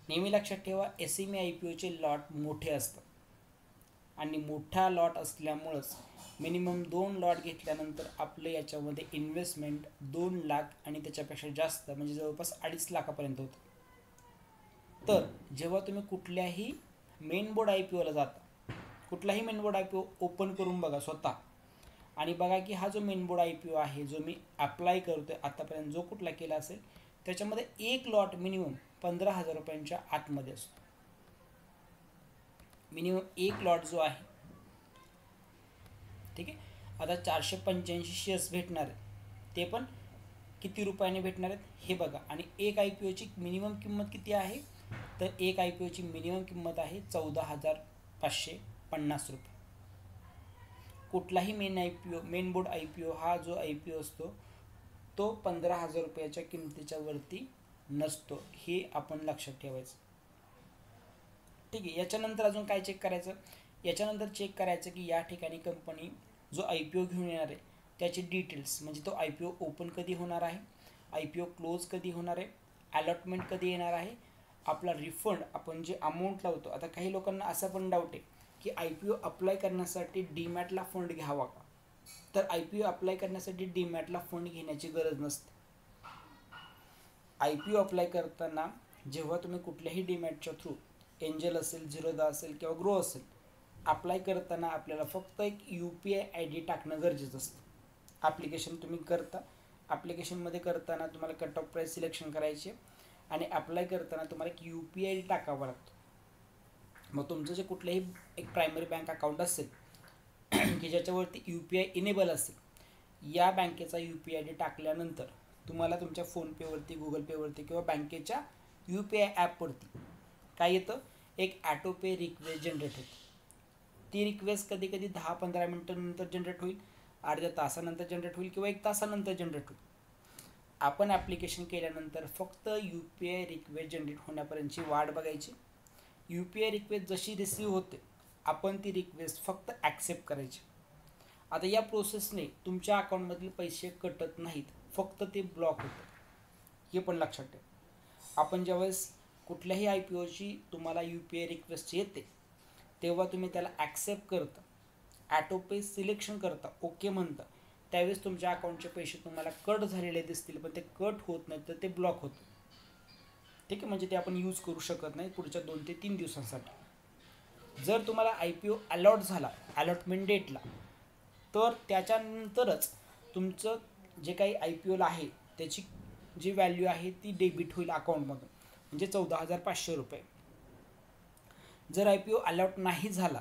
नेहमी लक्षात ठेवा SME IPOचे लॉट मोठे असतात आणि मोठा लॉट असल्यामुळंच मिनिमम 2 लॉट घेतल्यानंतर आपलं याच्यामध्ये इन्व्हेस्टमेंट 2 लाख आणि त्याच्यापेक्षा जास्त, म्हणजे जवळपास 2.5 लाखापर्यंत होतं. तर जेव्हा तुम्ही कुठल्याही मेन बोर्ड IPOला जाता, कुठलाही मेन बोर्ड IPO ओपन करून बघा स्वतः आणि बघा की हा जो मेन बोर्ड IPO आहे जो मी अप्लाय करतोय आतापर्यंत, जो कुठला केला असेल त्याच्यामध्ये एक लॉट मिनिमम 15,000 रुपयांच्या आतमध्ये असतो. मिनिमम एक लॉट जो आहे, ठीक आहे. आता 485 शेअर्स भेटणार आहेत, ते पण किती रुपयाने भेटणार आहेत हे बघा. आणि एक IPOची मिनिमम किंमत किती आहे, तर एक IPOची मिनिमम किंमत आहे 14,550 रुपये. कुठलाही मेन बोर्ड IPO हा जो IPO असतो तो 15,000 रुपयाच्या किमतीच्या वरती नसतो, हे आपण लक्षात ठेवायचं. ठीक आहे. याच्यानंतर अजून काय चेक करायचं, याच्यानंतर चेक करायचं की या ठिकाणी कंपनी जो IPO घेऊन येणार आहे त्याचे डिटेल्स, म्हणजे तो IPO ओपन कधी होणार आहे, IPO क्लोज कधी होणार आहे, अलॉटमेंट कधी येणार आहे, आपला रिफंड आपण जे अमाऊंट लावतो. आता काही लोकांना असा पण डाऊट आहे की IPO अप्लाय करण्यासाठी डीमॅटला फंड घ्यावा का, तर IPO अप्लाय करण्यासाठी डीमॅटला फंड घेण्याची गरज नसते. IPO अप्लाय करताना जेव्हा तुम्ही कुठल्याही डीमॅटच्या थ्रू, एंजल असेल, झिरोदा असेल किंवा ग्रो असेल, अप्लाय करताना आपल्याला फक्त एक UPI ID टाकणं गरजेचं असतं. ॲप्लिकेशन तुम्ही करता, ॲप्लिकेशनमध्ये करताना तुम्हाला कट ऑफ प्राईस सिलेक्शन करायचे आणि अप्लाय करताना तुम्हाला एक UPI ID टाकावा लागतो. मग तुमचं जे कुठलंही एक प्रायमरी बँक अकाउंट असेल की ज्याच्यावरती UPI इनेबल असेल, या बँकेचा UPI ID टाकल्यानंतर तुम्हाला तुमच्या फोनपेवरती, गुगल पेवरती किंवा बँकेच्या UPI ॲपवरती काय येतं, एक ॲटो पे रिक्वेस्ट जनरेट होते. ती रिक्वेस्ट कधी कधी 10-15 मिनटानंतर जनरेट होईल, अर्ध्या तासानंतर जनरेट होईल किंवा 1 तासानंतर जनरेट होईल. आपण ॲप्लिकेशन केल्यानंतर फक्त UPI रिक्वेस्ट जनरेट होण्यापर्यंतची वाट बघायची. UPI रिक्वेस्ट जशी रिसीव होते आपण ती रिक्वेस्ट फक्त ॲक्सेप्ट करायची. आता या प्रोसेसने तुमच्या अकाउंटमधील पैसे कटत नाहीत, फक्त ते ब्लॉक होतं, हे पण लक्षात ठेवा. आपण ज्यावेळेस कुठल्याही IPOची तुम्हाला UPI रिक्वेस्ट येते तेव्हा तुम्ही त्याला ॲक्सेप्ट करता, ॲटो पे सिलेक्शन करता, ओके म्हणता, त्यावेळेस तुमच्या अकाउंटचे पैसे तुम्हाला कट झालेले दिसतील, पण ते कट होत नाहीत, तर ते ब्लॉक होतं. ठीक आहे. म्हणजे ते आपण यूज करू शकत नाही पुढच्या 2 ते 3 दिवसांसाठी. जर तुम्हाला IPO अलॉट झाला अलॉटमेंट डेटला, तर त्याच्यानंतरच तुमचं जे काही IPOला आहे त्याची जी व्हॅल्यू आहे ती डेबिट होईल अकाउंटमधून, म्हणजे 14,500 रुपये. जर IPO अलॉट नाही झाला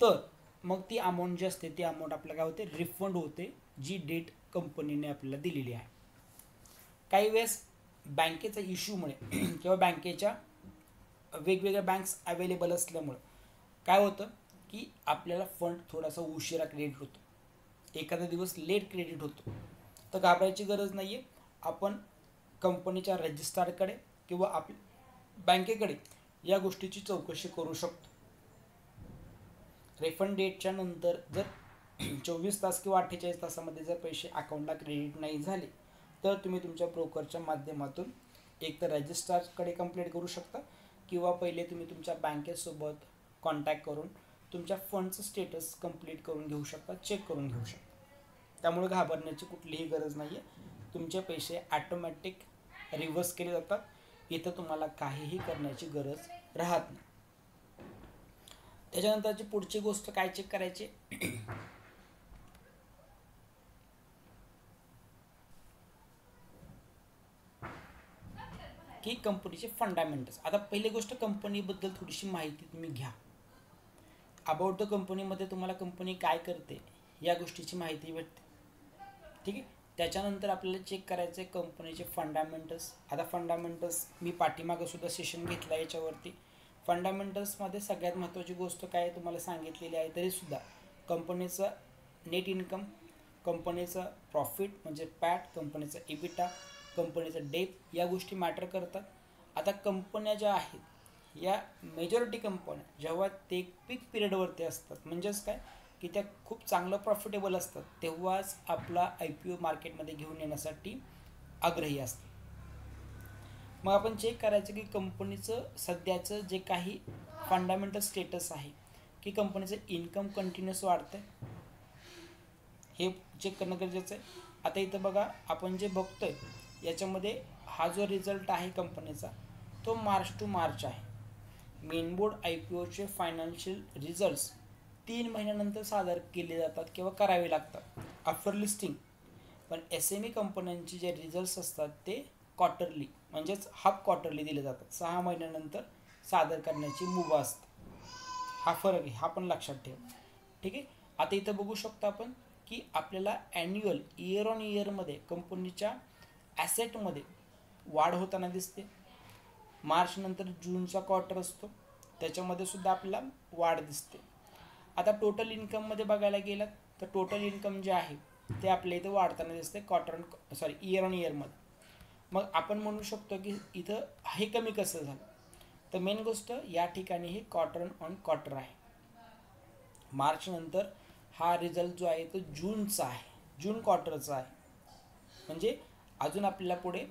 तर मग ती अमाऊंट जी असते ती अमाऊंट आपल्याला काय होते, रिफंड होते, जी डेट कंपनीने आपल्याला दिलेली आहे. काही वेळेस बँकेचा इश्यूमुळे किंवा बँकेच्या वेगवेगळ्या बँक्स अवेलेबल असल्यामुळे काय होतं की आपल्याला फंड थोडासा उशिरा क्रेडिट होतो, एखादा दिवस लेट क्रेडिट होतो, तर घाबरायची गरज नाही आहे. आपण कंपनीच्या रजिस्ट्रारकडे किंवा आपल्या बँकेकडे या गोष्टीची चौकशी करू शकतो. रिफंड डेटच्या नंतर जर 24 तास किंवा 48 तासामध्ये जर पैसे अकाउंटला क्रेडिट नाही झाले तर तुम्ही तुमच्या ब्रोकरच्या माध्यमातून एक तर रजिस्ट्रारकडे कंप्लेंट करू शकता किंवा पहिले तुम्ही तुमच्या बँकेसोबत कॉन्टॅक्ट करून तुमच्या फंडचं स्टेटस कंप्लीट करून घेऊ शकता, चेक करून घेऊ शकता. त्यामुळे घाबरण्याची कुठलीही गरज नाही आहे. तुमचे पैसे ॲटोमॅटिक रिव्हर्स केले जातात. इथं तुम्हाला काहीही करण्याची गरज राहत नाही. त्याच्यानंतरची पुढची गोष्ट काय चेक करायची, की कंपनीचे फंडामेंटल्स. आता पहिली गोष्ट कंपनीबद्दल थोडीशी माहिती तुम्ही घ्या. अबाउट द कंपनीमध्ये तुम्हाला कंपनी काय करते या गोष्टीची माहिती भेटते. ठीक आहे. त्याच्यानंतर आपल्याला चेक करायचं आहे कंपनीचे फंडामेंटल्स. आता फंडामेंटल्स मी पाठीमागं सुद्धा सेशन घेतला याच्यावरती. फंडामेंटल्समध्ये सगळ्यात महत्त्वाची गोष्ट काय तुम्हाला सांगितलेली आहे तरीसुद्धा कंपनीचं नेट इन्कम, कंपनीचं प्रॉफिट म्हणजे पॅट, कंपनीचं इबिटा, कंपनीचं डेप या गोष्टी मॅटर करतात. आता कंपन्या ज्या आहेत या मेजॉरिटी कंपन्या जेव्हा ते पीक पिरियडवरती असतात म्हणजेच काय की त्या खूप चांगलं प्रॉफिटेबल असतात तेव्हाच आपला IPO मार्केटमध्ये घेऊन येण्यासाठी आग्रही असतात. मग आपण चेक करायचं की कंपनीचं सध्याचं जे काही फंडामेंटल स्टेटस आहे की कंपनीचं इन्कम कंटिन्युअस वाढतं हे चेक करणं गरजेचं आहे. आता इथं बघा आपण जे बघतोय याच्यामध्ये हा जो रिझल्ट आहे कंपनीचा तो मार्च टू मार्च आहे. मेनबोर्ड IPOचे फायनान्शियल रिझल्ट्स 3 महिन्यानंतर सादर केले जातात किंवा करावे लागतात आफ्टर लिस्टिंग. पण SME कंपन्यांचे जे रिझल्ट्स असतात ते क्वार्टरली म्हणजेच हाफ क्वार्टरली दिले जातात. 6 महिन्यानंतर सादर करण्याची मुभा असते. हा फरक आहे, हा पण लक्षात ठेवा. ठीक आहे. आता इथं बघू शकतो आपण की आपल्याला ॲन्युअल इयर ऑन इयरमध्ये कंपनीच्या ॲसेटमध्ये वाढ होताना दिसते. मार्च नंतर जूनचा क्वार्टर असतो त्याच्यामध्ये सुद्धा आपल्याला वाढ दिसते. आता टोटल इन्कममध्ये बघायला गेलं तर टोटल इन्कम जे आहे ते आपल्या इथं वाढताना दिसते इयर ऑन इयरमध्ये. मग आपण म्हणू शकतो की इथं हे कमी कसं झालं, तर मेन गोष्ट या ठिकाणी हे क्वार्टर ऑन क्वार्टर आहे. मार्च नंतर हा रिझल्ट जो आहे तो जूनचा आहे, जून क्वार्टरचा आहे. म्हणजे अजून आपल्याला पुढे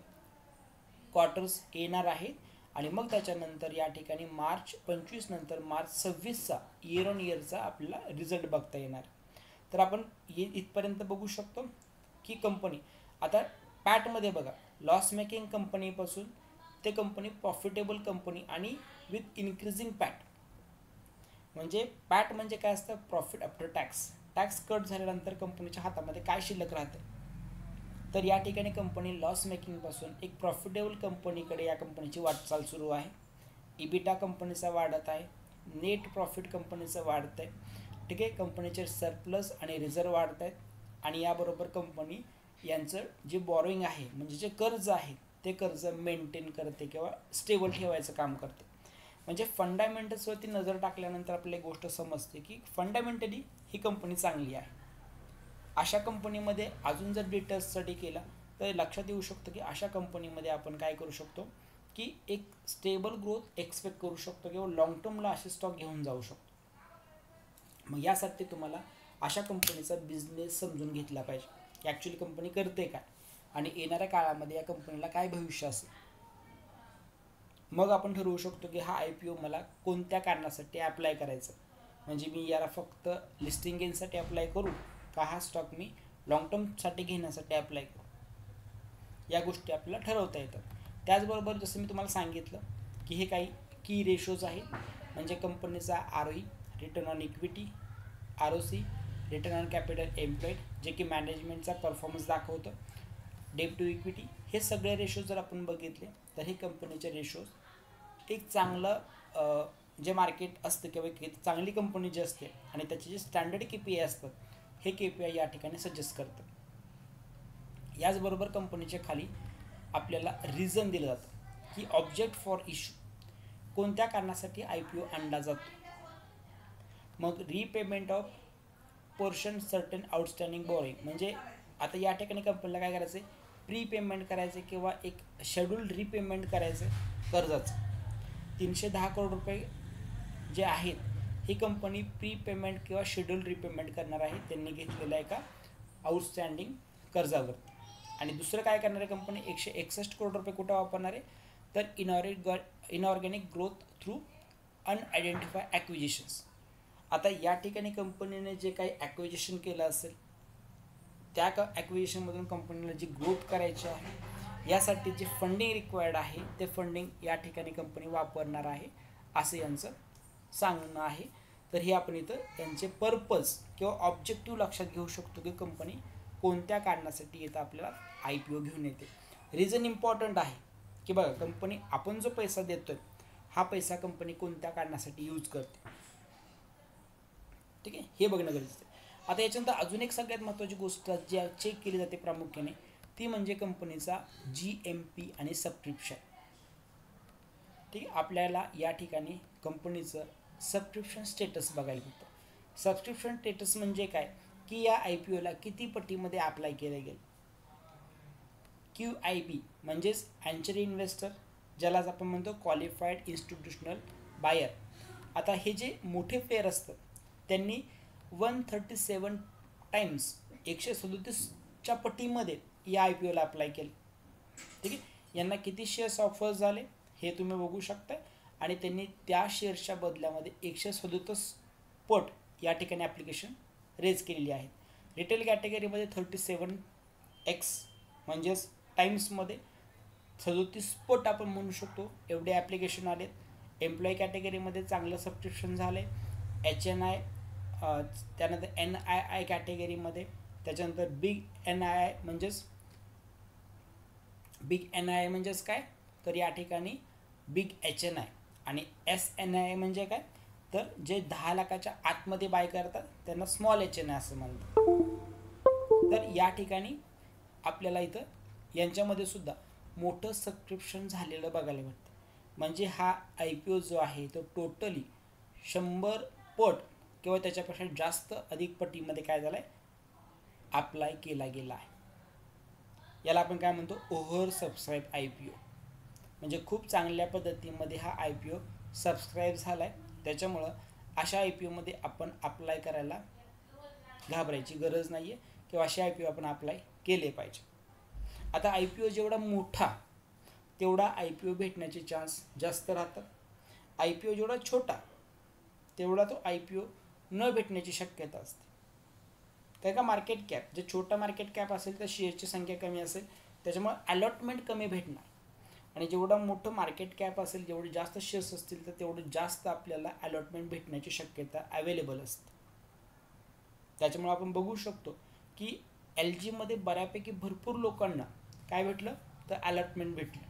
क्वार्टर्स येणार आहेत आणि मग त्याच्यानंतर या ठिकाणी मार्च 25 नंतर मार्च 26चा इयर ऑन इयरचा आपल्याला रिझल्ट बघता येणार. तर आपण इथपर्यंत बघू शकतो की कंपनी आता पॅटमध्ये बघा लॉस मेकिंग कंपनीपासून ते कंपनी प्रॉफिटेबल कंपनी आणि विथ इन्क्रीजिंग पॅट. म्हणजे पॅट म्हणजे काय असतं, profit after tax. Tax cut झाल्यानंतर कंपनीच्या हातामध्ये काय शिल्लक राहते. तर या ठिकाणी कंपनी लॉस मेकिंगपासून एक प्रॉफिटेबल कंपनीकडे या कंपनीची वाटचाल सुरू आहे. इबिटा कंपनीचा वाढत आहे, नेट प्रॉफिट कंपनीचं वाढतं आहे. ठीक आहे. कंपनीचे सरप्लस आणि रिझर्व वाढत आहेत आणि याबरोबर कंपनी यांचं जे बॉरोईंग आहे म्हणजे जे कर्ज आहे ते कर्ज मेंटेन करते किंवा स्टेबल ठेवायचं काम करते. म्हणजे फंडामेंटल्सवरती नजर टाकल्यानंतर आपल्याला एक गोष्ट समजते की फंडामेंटली ही कंपनी चांगली आहे. अशा कंपनीमध्ये अजून जर डिटेल्स स्टडी केला तर लक्षात येऊ शकतं की अशा कंपनीमध्ये आपण काय करू शकतो की एक स्टेबल ग्रोथ एक्सपेक्ट करू शकतो किंवा लॉंग टर्मला असे स्टॉक घेऊन जाऊ शकतो. मग यासाठी तुम्हाला अशा कंपनीचा बिझनेस समजून घेतला पाहिजे की ॲक्च्युली कंपनी करते काय आणि येणाऱ्या काळामध्ये या कंपनीला काय भविष्य असेल. मग आपण ठरवू शकतो की हा IPO मला कोणत्या कारणासाठी अप्लाय करायचं. म्हणजे मी याला फक्त लिस्टिंग गेनसाठी अप्लाय करू का हा स्टॉक मी लॉंग टर्मसाठी घेण्यासाठी अप्लाय करू. या गोष्टी आपल्याला ठरवता येतात. त्याचबरोबर जसं मी तुम्हाला सांगितलं की हे काही की रेशोज आहेत म्हणजे कंपनीचा ROE, return on equity, ROC, return on capital employed जे की मॅनेजमेंटचा परफॉर्मन्स दाखवतं, डेट टू इक्विटी. हे सगळे रेशोज जर आपण बघितले तर हे कंपनीचे रेशोज एक चांगलं जे मार्केट असतं किंवा चांगली कंपनी जी असते आणि त्याचे जे स्टँडर्ड KPI असतात हे KPI या ठिकाणी सजेस्ट करतं. याचबरोबर कंपनीच्या खाली आपल्याला रिझन दिलं जातं की ऑब्जेक्ट फॉर इश्यू, कोणत्या कारणासाठी IPO आणला जातो. मग repayment of portion certain outstanding boring, म्हणजे आता या ठिकाणी कंपनीला काय करायचं आहे, प्रीपेमेंट करायचं किंवा एक शेड्यूल रीपेमेंट करायचं कर्जाचं 310 करोड रुपये जे आहेत, ही कंपनी प्रीपेमेंट किंवा शेड्यूल रिपेमेंट करणार आहे त्यांनी घेतलेल्या एका आउटस्टँडिंग कर्जावर. आणि दुसरं काय करणार आहे कंपनी, 161 करोड रुपये कुठं वापरणार आहे, तर इनऑर्गॅनिक ग्रोथ थ्रू अनआयडेंटिफाय ॲक्विजिशन्स. आता या ठिकाणी कंपनीने जे काही ॲक्विजिशन केलं असेल त्या ॲक्विजिशनमधून कंपनीला जी ग्रोथ करायची आहे यासाठी जे फंडिंग रिक्वायर्ड आहे ते फंडिंग या ठिकाणी कंपनी वापरणार आहे असं यांचं सांगणं आहे. तर हे आपण इथं त्यांचे पर्पज किंवा ऑब्जेक्टिव्ह लक्षात घेऊ शकतो की कंपनी कोणत्या कारणासाठी इथं आपल्याला IPO घेऊन येते. रिझन इम्पॉर्टंट आहे की बघा कंपनी आपण जो पैसा देतोय हा पैसा कंपनी कोणत्या कारणासाठी यूज करते, ठीक आहे, हे बघणं गरजेचं आहे. आता याच्यानंतर अजून एक सगळ्यात महत्त्वाची गोष्ट जी चेक केली जाते प्रामुख्याने ती म्हणजे कंपनीचा GMP आणि सबस्क्रिप्शन. ठीक आहे, आपल्याला या ठिकाणी कंपनीचं सबस्क्रिप्शन स्टेटस बघायला मिळतं. सबस्क्रिप्शन स्टेटस म्हणजे काय की या IPOला किती पटीमध्ये अप्लाय केलं गेलं. QIB म्हणजेच अँचर इन्व्हेस्टर, ज्यालाच आपण म्हणतो क्वालिफाईड इन्स्टिट्यूशनल बायर. आता हे जे मोठे प्लेयर असतात त्यांनी 137 टाइम्स 137च्या पटीमध्ये या IPOला अप्लाय केलं. ठीक आहे, यांना किती शेअर्स ऑफर झाले हे तुम्ही बघू शकता आणि त्यांनी त्या शेअर्सच्या बदल्यामध्ये 137 पट या ठिकाणी ॲप्लिकेशन रेज केलेली आहे. रिटेल कॅटेगरीमध्ये 37x म्हणजेच टाइम्समध्ये 37 पट आपण म्हणू शकतो एवढे ॲप्लिकेशन आलेत. एम्प्लॉई कॅटेगरीमध्ये चांगलं सबस्क्रिप्शन झालं आहे. HNI त्यानंतर NII कॅटेगरीमध्ये, त्याच्यानंतर बिग NII म्हणजेच काय तर या ठिकाणी बिग HNI आणि SNI म्हणजे काय तर जे 10 लाखाच्या आतमध्ये बाय करतात त्यांना स्मॉल HNI असं म्हणतात. तर या ठिकाणी आपल्याला इथं यांच्यामध्ये सुद्धा मोठं सबस्क्रिप्शन झालेलं बघायला मिळतं. म्हणजे हा IPO जो आहे तो टोटली 100 पट किंवा त्याच्यापेक्षा जास्त अधिक पटीमध्ये काय झालं आहे अप्लाय केला गेला आहे. याला आपण काय म्हणतो ओव्हर सबस्क्राईब IPO. म्हणजे खूप चांगल्या पद्धतीमध्ये हा IPO सबस्क्राईब झाला आहे. त्याच्यामुळं अशा IPOमध्ये आपण अप्लाय करायला घाबरायची गरज नाही आहे किंवा अशा IPO आपण अप्लाय केले पाहिजे. आता IPO जेवढा मोठा तेवढा IPO भेटण्याचे चान्स जास्त राहतात. IPO जेवढा छोटा तेवढा तो IPO न भेटण्याची शक्यता असते. काय का मार्केट कॅप जे छोटा मार्केट कॅप असेल तर शेअरची संख्या कमी असेल त्याच्यामुळे अलॉटमेंट कमी भेटणार आणि जेवढा मोठं मार्केट कॅप असेल जेवढे जास्त शेअर्स असतील तर तेवढं जास्त आपल्याला अलॉटमेंट भेटण्याची शक्यता अवेलेबल असते. त्याच्यामुळे आपण बघू शकतो की LGमध्ये बऱ्यापैकी भरपूर लोकांना काय भेटलं तर अलॉटमेंट भेटलं.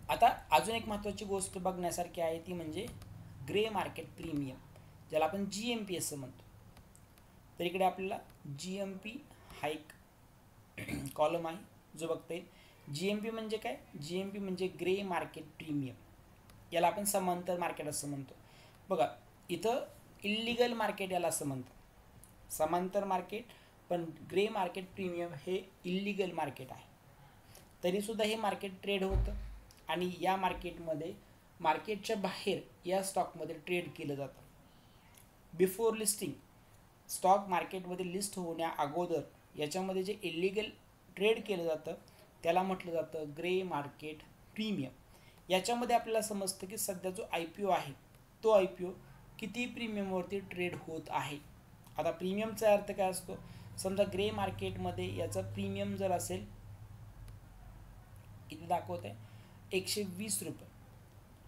आता अजून एक महत्त्वाची गोष्ट बघण्यासारखी आहे ती म्हणजे ग्रे मार्केट प्रीमियम, ज्याला आपण GMP असं म्हणतो. तर इकडे आपल्याला GMP हा एक कॉलम आहे जो बघता येईल. GMP म्हणजे काय, GMP म्हणजे ग्रे मार्केट प्रीमियम, याला आपण समांतर मार्केट असं म्हणतो. बघा इथं इल्लिगल मार्केट याला असं म्हणतात, समांतर मार्केट, पण ग्रे मार्केट प्रीमियम हे इल्लिगल मार्केट आहे. तरीसुद्धा हे मार्केट ट्रेड होतं आणि या मार्केटमध्ये मार्केटच्या बाहेर या स्टॉकमध्ये ट्रेड केलं जातं. बिफोर लिस्टिंग स्टॉक मार्केटमध्ये लिस्ट होण्या अगोदर याच्यामध्ये जे इल्लिगल ट्रेड केलं जातं त्याला म्हटलं जातं ग्रे मार्केट प्रीमियम. याच्यामध्ये आपल्याला समजतं की सध्या जो IPO आहे तो IPO किती प्रीमियमवरती ट्रेड होत आहे. आता प्रीमियमचा अर्थ काय असतो, समजा ग्रे मार्केटमध्ये याचा प्रीमियम जर असेल किती दाखवत आहे 120 रुपये.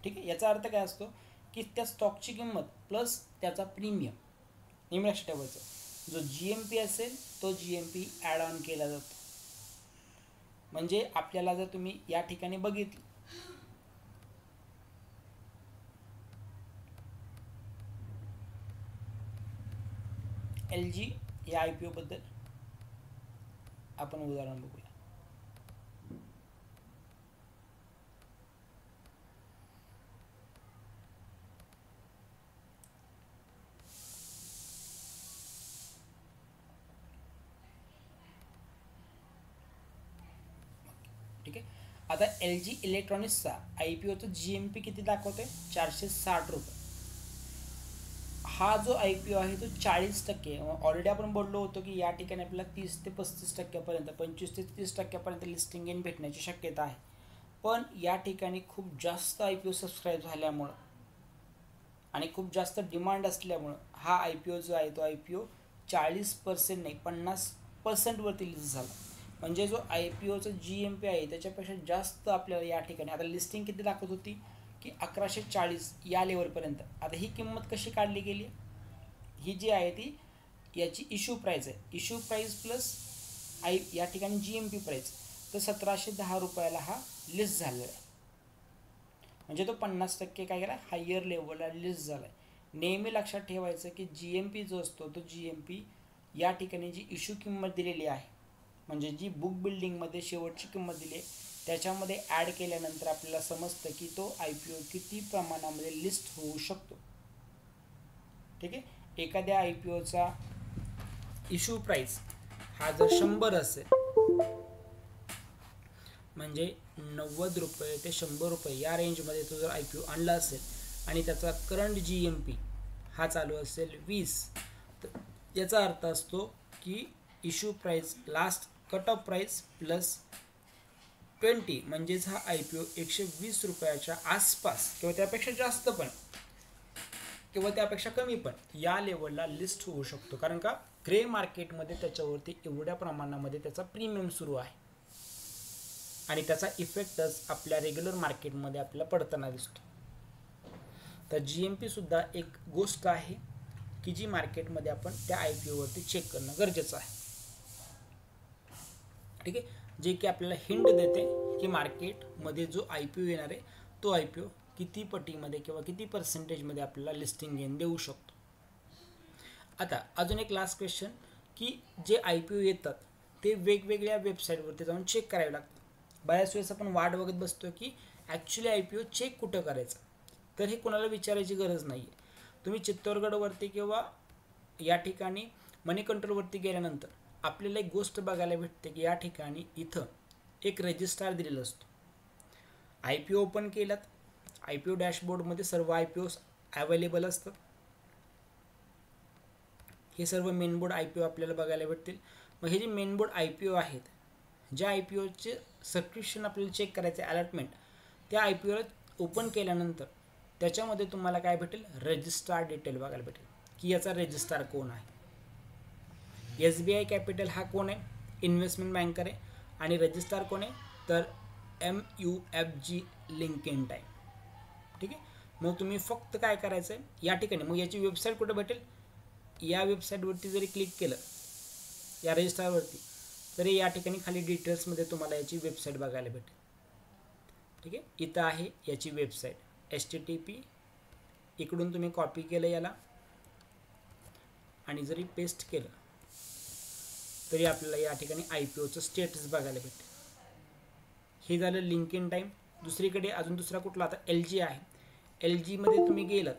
ठीक आहे, याचा अर्थ काय असतो की त्या स्टॉकची किंमत प्लस त्याचा प्रीमियम नेहमी लक्षात ठेवायचं. जो GMP असेल तो GMP ॲड ऑन केला जातो. म्हणजे आपल्याला जर तुम्ही या ठिकाणी बघितलं LG या IPO बद्दल आपण उदाहरण बघूया. आता LG इलेक्ट्रॉनिक्सचा IPOचं GMP किती दाखवते? 460 रुपये. हा जो IPO आहे तो 40%. ऑलरेडी आपण बोललो होतो की या ठिकाणी आपल्याला 30 ते 35%पर्यंत, 25 ते 30%पर्यंत लिस्टिंग गेन भेटण्याची शक्यता आहे. पण या ठिकाणी खूप जास्त IPO सबस्क्राईब झाल्यामुळं आणि खूप जास्त डिमांड असल्यामुळं हा IPO जो आहे तो IPO 40% नाही 50% वरती लिस्ट झाला. म्हणजे जो IPOचा GMP आहे त्याच्यापेक्षा जास्त आपल्याला या ठिकाणी, आता लिस्टिंग किती दाखवत होती की 1140 या लेवलपर्यंत. आता ही किंमत कशी काढली गेली? ही जी आहे ती याची इश्यू प्राईस आहे. इश्यू प्राईस प्लस या ठिकाणी GMP प्राईस, तर 1710 रुपयाला हा लिस्ट झालेला आहे. म्हणजे तो 50% काय केला, हायर लेवलला लिस्ट झाला आहे. नेहमी लक्षात ठेवायचं की GMP जो असतो तो GMP या ठिकाणी जी इश्यू किंमत दिलेली आहे, म्हणजे जी बुक बिल्डिंगमध्ये शेवटची किंमत दिली आहे त्याच्यामध्ये ॲड केल्यानंतर आपल्याला समजतं की तो IPO किती प्रमाणामध्ये लिस्ट होऊ शकतो. ठीक आहे. एखाद्या IPOचा इश्यू प्राईस हा जर 100 असेल, म्हणजे 90 रुपये ते 100 रुपये या रेंजमध्ये तो जर IPO आणला असेल आणि त्याचा करंट GMP हा चालू असेल 20, तर याचा अर्थ असतो की issue price last cut off price plus 20, म्हणजेच हा IPO 120 रुपयाच्या आसपास किंवा त्यापेक्षा जास्त पण किंवा त्यापेक्षा कमी पण या लेवलला लिस्ट होऊ शकतो. कारण का, ग्रे मार्केटमध्ये त्याच्यावरती एवढ्या प्रमाणामध्ये त्याचा प्रीमियम सुरू आहे आणि त्याचा इफेक्टच आपल्या रेग्युलर मार्केटमध्ये आपल्याला पडताना दिसतो. तर GMP सुद्धा एक गोष्ट आहे की जी मार्केटमध्ये आपण त्या IPO वरती चेक करणं गरजेचं आहे. ठीक आहे. जे की आपल्याला हिंट देते की मार्केटमध्ये जो IPO येणार आहे तो IPO किती पटीमध्ये किंवा किती पर्सेंटेजमध्ये आपल्याला लिस्टिंग गेन देऊ शकतो. आता अजून एक लास्ट क्वेश्चन, की जे IPO येतात ते वेगवेगळ्या वेबसाईटवरती जाऊन चेक करावे लागतात. बऱ्याच वेळेस आपण वाट बघत बसतो की ॲक्च्युली IPO चेक कुठं करायचं. तर हे कोणाला विचारायची गरज नाही आहे. तुम्ही चित्तोडगडवरती किंवा या ठिकाणी मनी कंट्रोलवरती गेल्यानंतर आपल्याला एक गोष्ट बघायला भेटते की या ठिकाणी इथं एक रजिस्ट्रार दिलेला असतो. IPO ओपन केलात, IPO डॅशबोर्डमध्ये सर्व IPOs अवेलेबल असतात. हे सर्व मेनबोर्ड IPO आपल्याला बघायला भेटतील. मग हे जे मेनबोर्ड IPO आहेत, ज्या IPOचे सबस्क्रिप्शन आपल्याला चेक करायचे अलॉटमेंट, त्या IPOला ओपन केल्यानंतर त्याच्यामध्ये तुम्हाला काय भेटेल, रजिस्ट्रार डिटेल बघायला भेटेल की याचा रजिस्ट्रार कोण आहे. SBI कॅपिटल हा कोण आहे, इन्व्हेस्टमेंट बँकर आहे. आणि रजिस्ट्रार कोण आहे, तर MUFG लिंकेन टाईम. ठीक आहे. मग तुम्ही फक्त काय करायचं आहे या ठिकाणी, मग याची वेबसाईट कुठे भेटेल, या वेबसाईटवरती जरी क्लिक केलं या रजिस्ट्रारवरती तरी या ठिकाणी खाली डिटेल्समध्ये तुम्हाला याची वेबसाईट बघायला भेटेल. ठीक आहे. इथं आहे याची वेबसाईट, HTTP. इकडून तुम्ही कॉपी केलं याला आणि जरी पेस्ट केलं तरी आपल्याला या ठिकाणी IPOचं स्टेटस बघायला भेटेल. हे झालं लिंकेन टाईम. दुसरीकडे अजून दुसरा कुठला, आता LG आहे. LG मध्ये तुम्ही गेलं,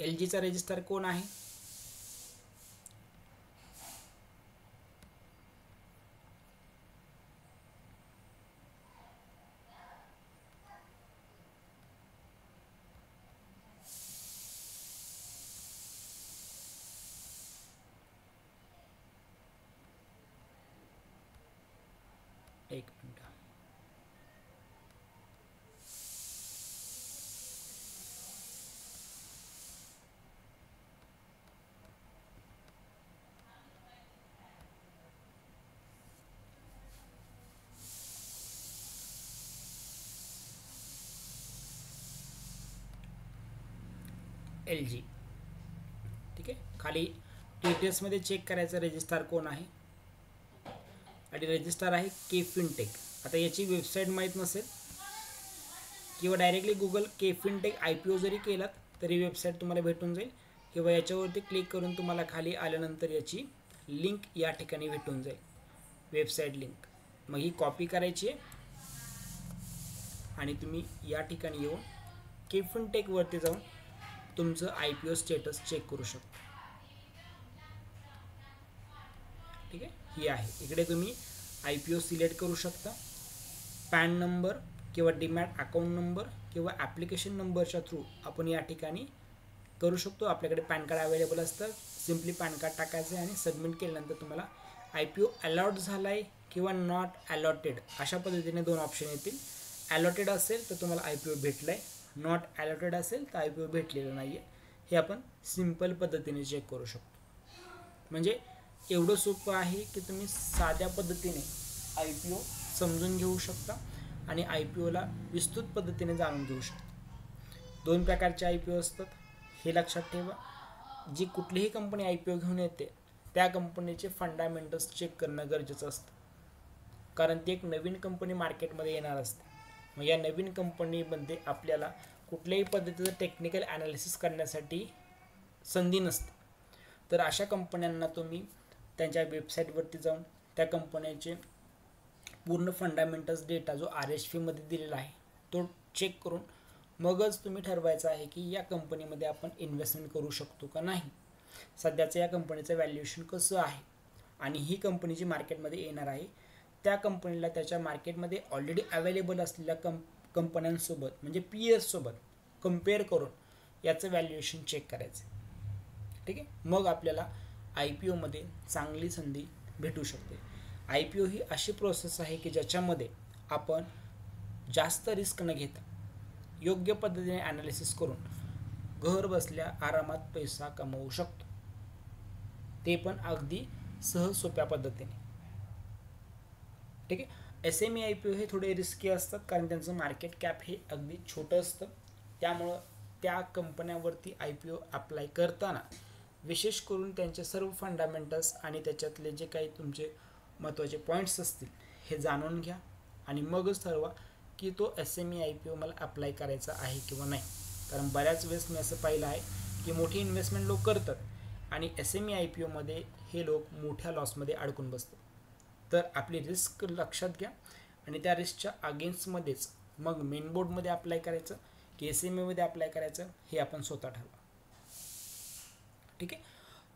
LGचा रजिस्टर कोण आहे, एक मिनिट. LG. ठीक आहे. खाली डिटेल्समध्ये चेक करायचं रजिस्ट्रार कोण आहे आणि रजिस्ट्रार आहे केफिनटेक. आता याची वेबसाईट माहीत नसेल किंवा डायरेक्टली गुगल केफिनटेक IPO जरी केलात तरी वेबसाईट तुम्हाला भेटून जाईल, किंवा याच्यावरती क्लिक करून तुम्हाला खाली आल्यानंतर याची लिंक या ठिकाणी भेटून जाईल, वेबसाईट लिंक. मग ही कॉपी करायची आहे आणि तुम्ही या ठिकाणी येऊन केफिनटेकवरती जाऊन तुमचं IPO स्टेटस चेक करू शकता. ठीक आहे. ही आहे. इकडे तुम्ही IPO सिलेक्ट करू शकता. पॅन नंबर किंवा डीमॅट अकाउंट नंबर किंवा ॲप्लिकेशन नंबरच्या थ्रू आपण या ठिकाणी करू शकतो. आपल्याकडे पॅन कार्ड अवेलेबल असतं. सिम्पली पॅन कार्ड टाकायचं आणि सबमिट केल्यानंतर तुम्हाला IPO अलॉट झाला आहे किंवा नॉट अलॉटेड अशा पद्धतीने 2 ऑप्शन येतील. अलॉटेड असेल तर तुम्हाला IPO भेटलं आहे, नॉट अलॉटेड असेल तर IPO भेटलेलं नाही आहे. हे आपण सिम्पल पद्धतीने चेक करू शकतो. म्हणजे एवढं सोपं आहे की तुम्ही साध्या पद्धतीने IPO समजून घेऊ शकता आणि IPOला विस्तृत पद्धतीने जाणून घेऊ शकता. 2 प्रकारचे IPO असतात हे लक्षात ठेवा. जी कुठलीही कंपनी IPO घेऊन येते त्या कंपनीचे फंडामेंटल्स चेक करणं गरजेचं असतं, कारण ती एक नवीन कंपनी मार्केटमध्ये येणार असते. मग या नवीन कंपनीमध्ये आपल्याला कुठल्याही पद्धतीचं टेक्निकल ॲनालिसिस करण्यासाठी संधी नसते. तर अशा कंपन्यांना तुम्ही त्यांच्या वेबसाईटवरती जाऊन त्या कंपन्याचे पूर्ण फंडामेंटल्स डेटा जो RHP मध्ये दिलेला आहे तो चेक करून मगच तुम्ही ठरवायचं आहे की या कंपनीमध्ये आपण इन्व्हेस्टमेंट करू शकतो का नाही, सध्याचं या कंपनीचं व्हॅल्युएशन कसं आहे, आणि ही कंपनी जी मार्केटमध्ये येणार आहे त्या कंपनीला त्याच्या मार्केटमध्ये ऑलरेडी अवेलेबल असलेल्या कंपन्यांसोबत म्हणजे पीएससोबत कम्पेअर करून याचं व्हॅल्युएशन चेक करायचं. ठीक आहे. मग आपल्याला IPO मध्ये चांगली संधी भेटू शकते. IPO ही अशी प्रोसेस आहे की ज्याच्यामध्ये आपण जास्त रिस्क न घेता योग्य पद्धतीने ॲनालिसिस करून घर बसल्या आरामात पैसा कमवू शकतो, ते पण अगदी सहज सोप्या पद्धतीने. ठीक आहे. SME IPO हे थोडे रिस्की असतात कारण त्यांचं मार्केट कॅप हे अगदी छोटं असतं. त्यामुळं त्या कंपन्यांवरती IPO अप्लाय करताना विशेष करून त्यांचे सर्व फंडामेंटल्स आणि त्याच्यातले जे काही तुमचे महत्त्वाचे पॉईंट्स असतील हे जाणून घ्या आणि मगच ठरवा की तो SME IPO मला अप्लाय करायचा आहे किंवा नाही. कारण बऱ्याच वेळेस मी असं पाहिलं आहे की मोठी इन्व्हेस्टमेंट लोक करतात आणि SME IPO मध्ये हे लोक मोठ्या लॉसमध्ये अडकून बसतात. तर आपली रिस्क लक्षात घ्या आणि त्या रिस्कच्या अगेन्स्टमध्येच मग मेन बोर्डमध्ये अप्लाय करायचं की SME मध्ये अप्लाय करायचं हे आपण स्वतः ठरवा. ठीक आहे.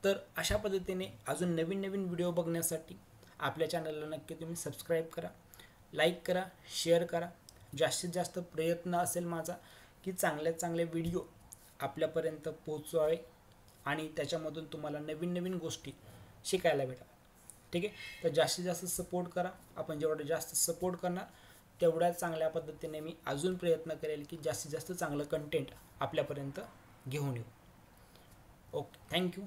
तर अशा पद्धतीने अजून नवीन नवीन व्हिडिओ बघण्यासाठी आपल्या चॅनलला नक्की तुम्ही सबस्क्राईब करा, लाईक करा, शेअर करा. जास्तीत जास्त प्रयत्न असेल माझा की चांगल्यात चांगले व्हिडिओ आपल्यापर्यंत पोहोचवावे आणि त्याच्यामधून तुम्हाला नवीन नवीन गोष्टी शिकायला भेटा. ठीक आहे. तर जास्तीत जास्त सपोर्ट करा. आपण जेवढं जास्त सपोर्ट करणार तेवढ्याच चांगल्या पद्धतीने मी अजून प्रयत्न करेल की जास्तीत जास्त चांगलं कंटेंट आपल्यापर्यंत घेऊन येऊ. Okay, thank you.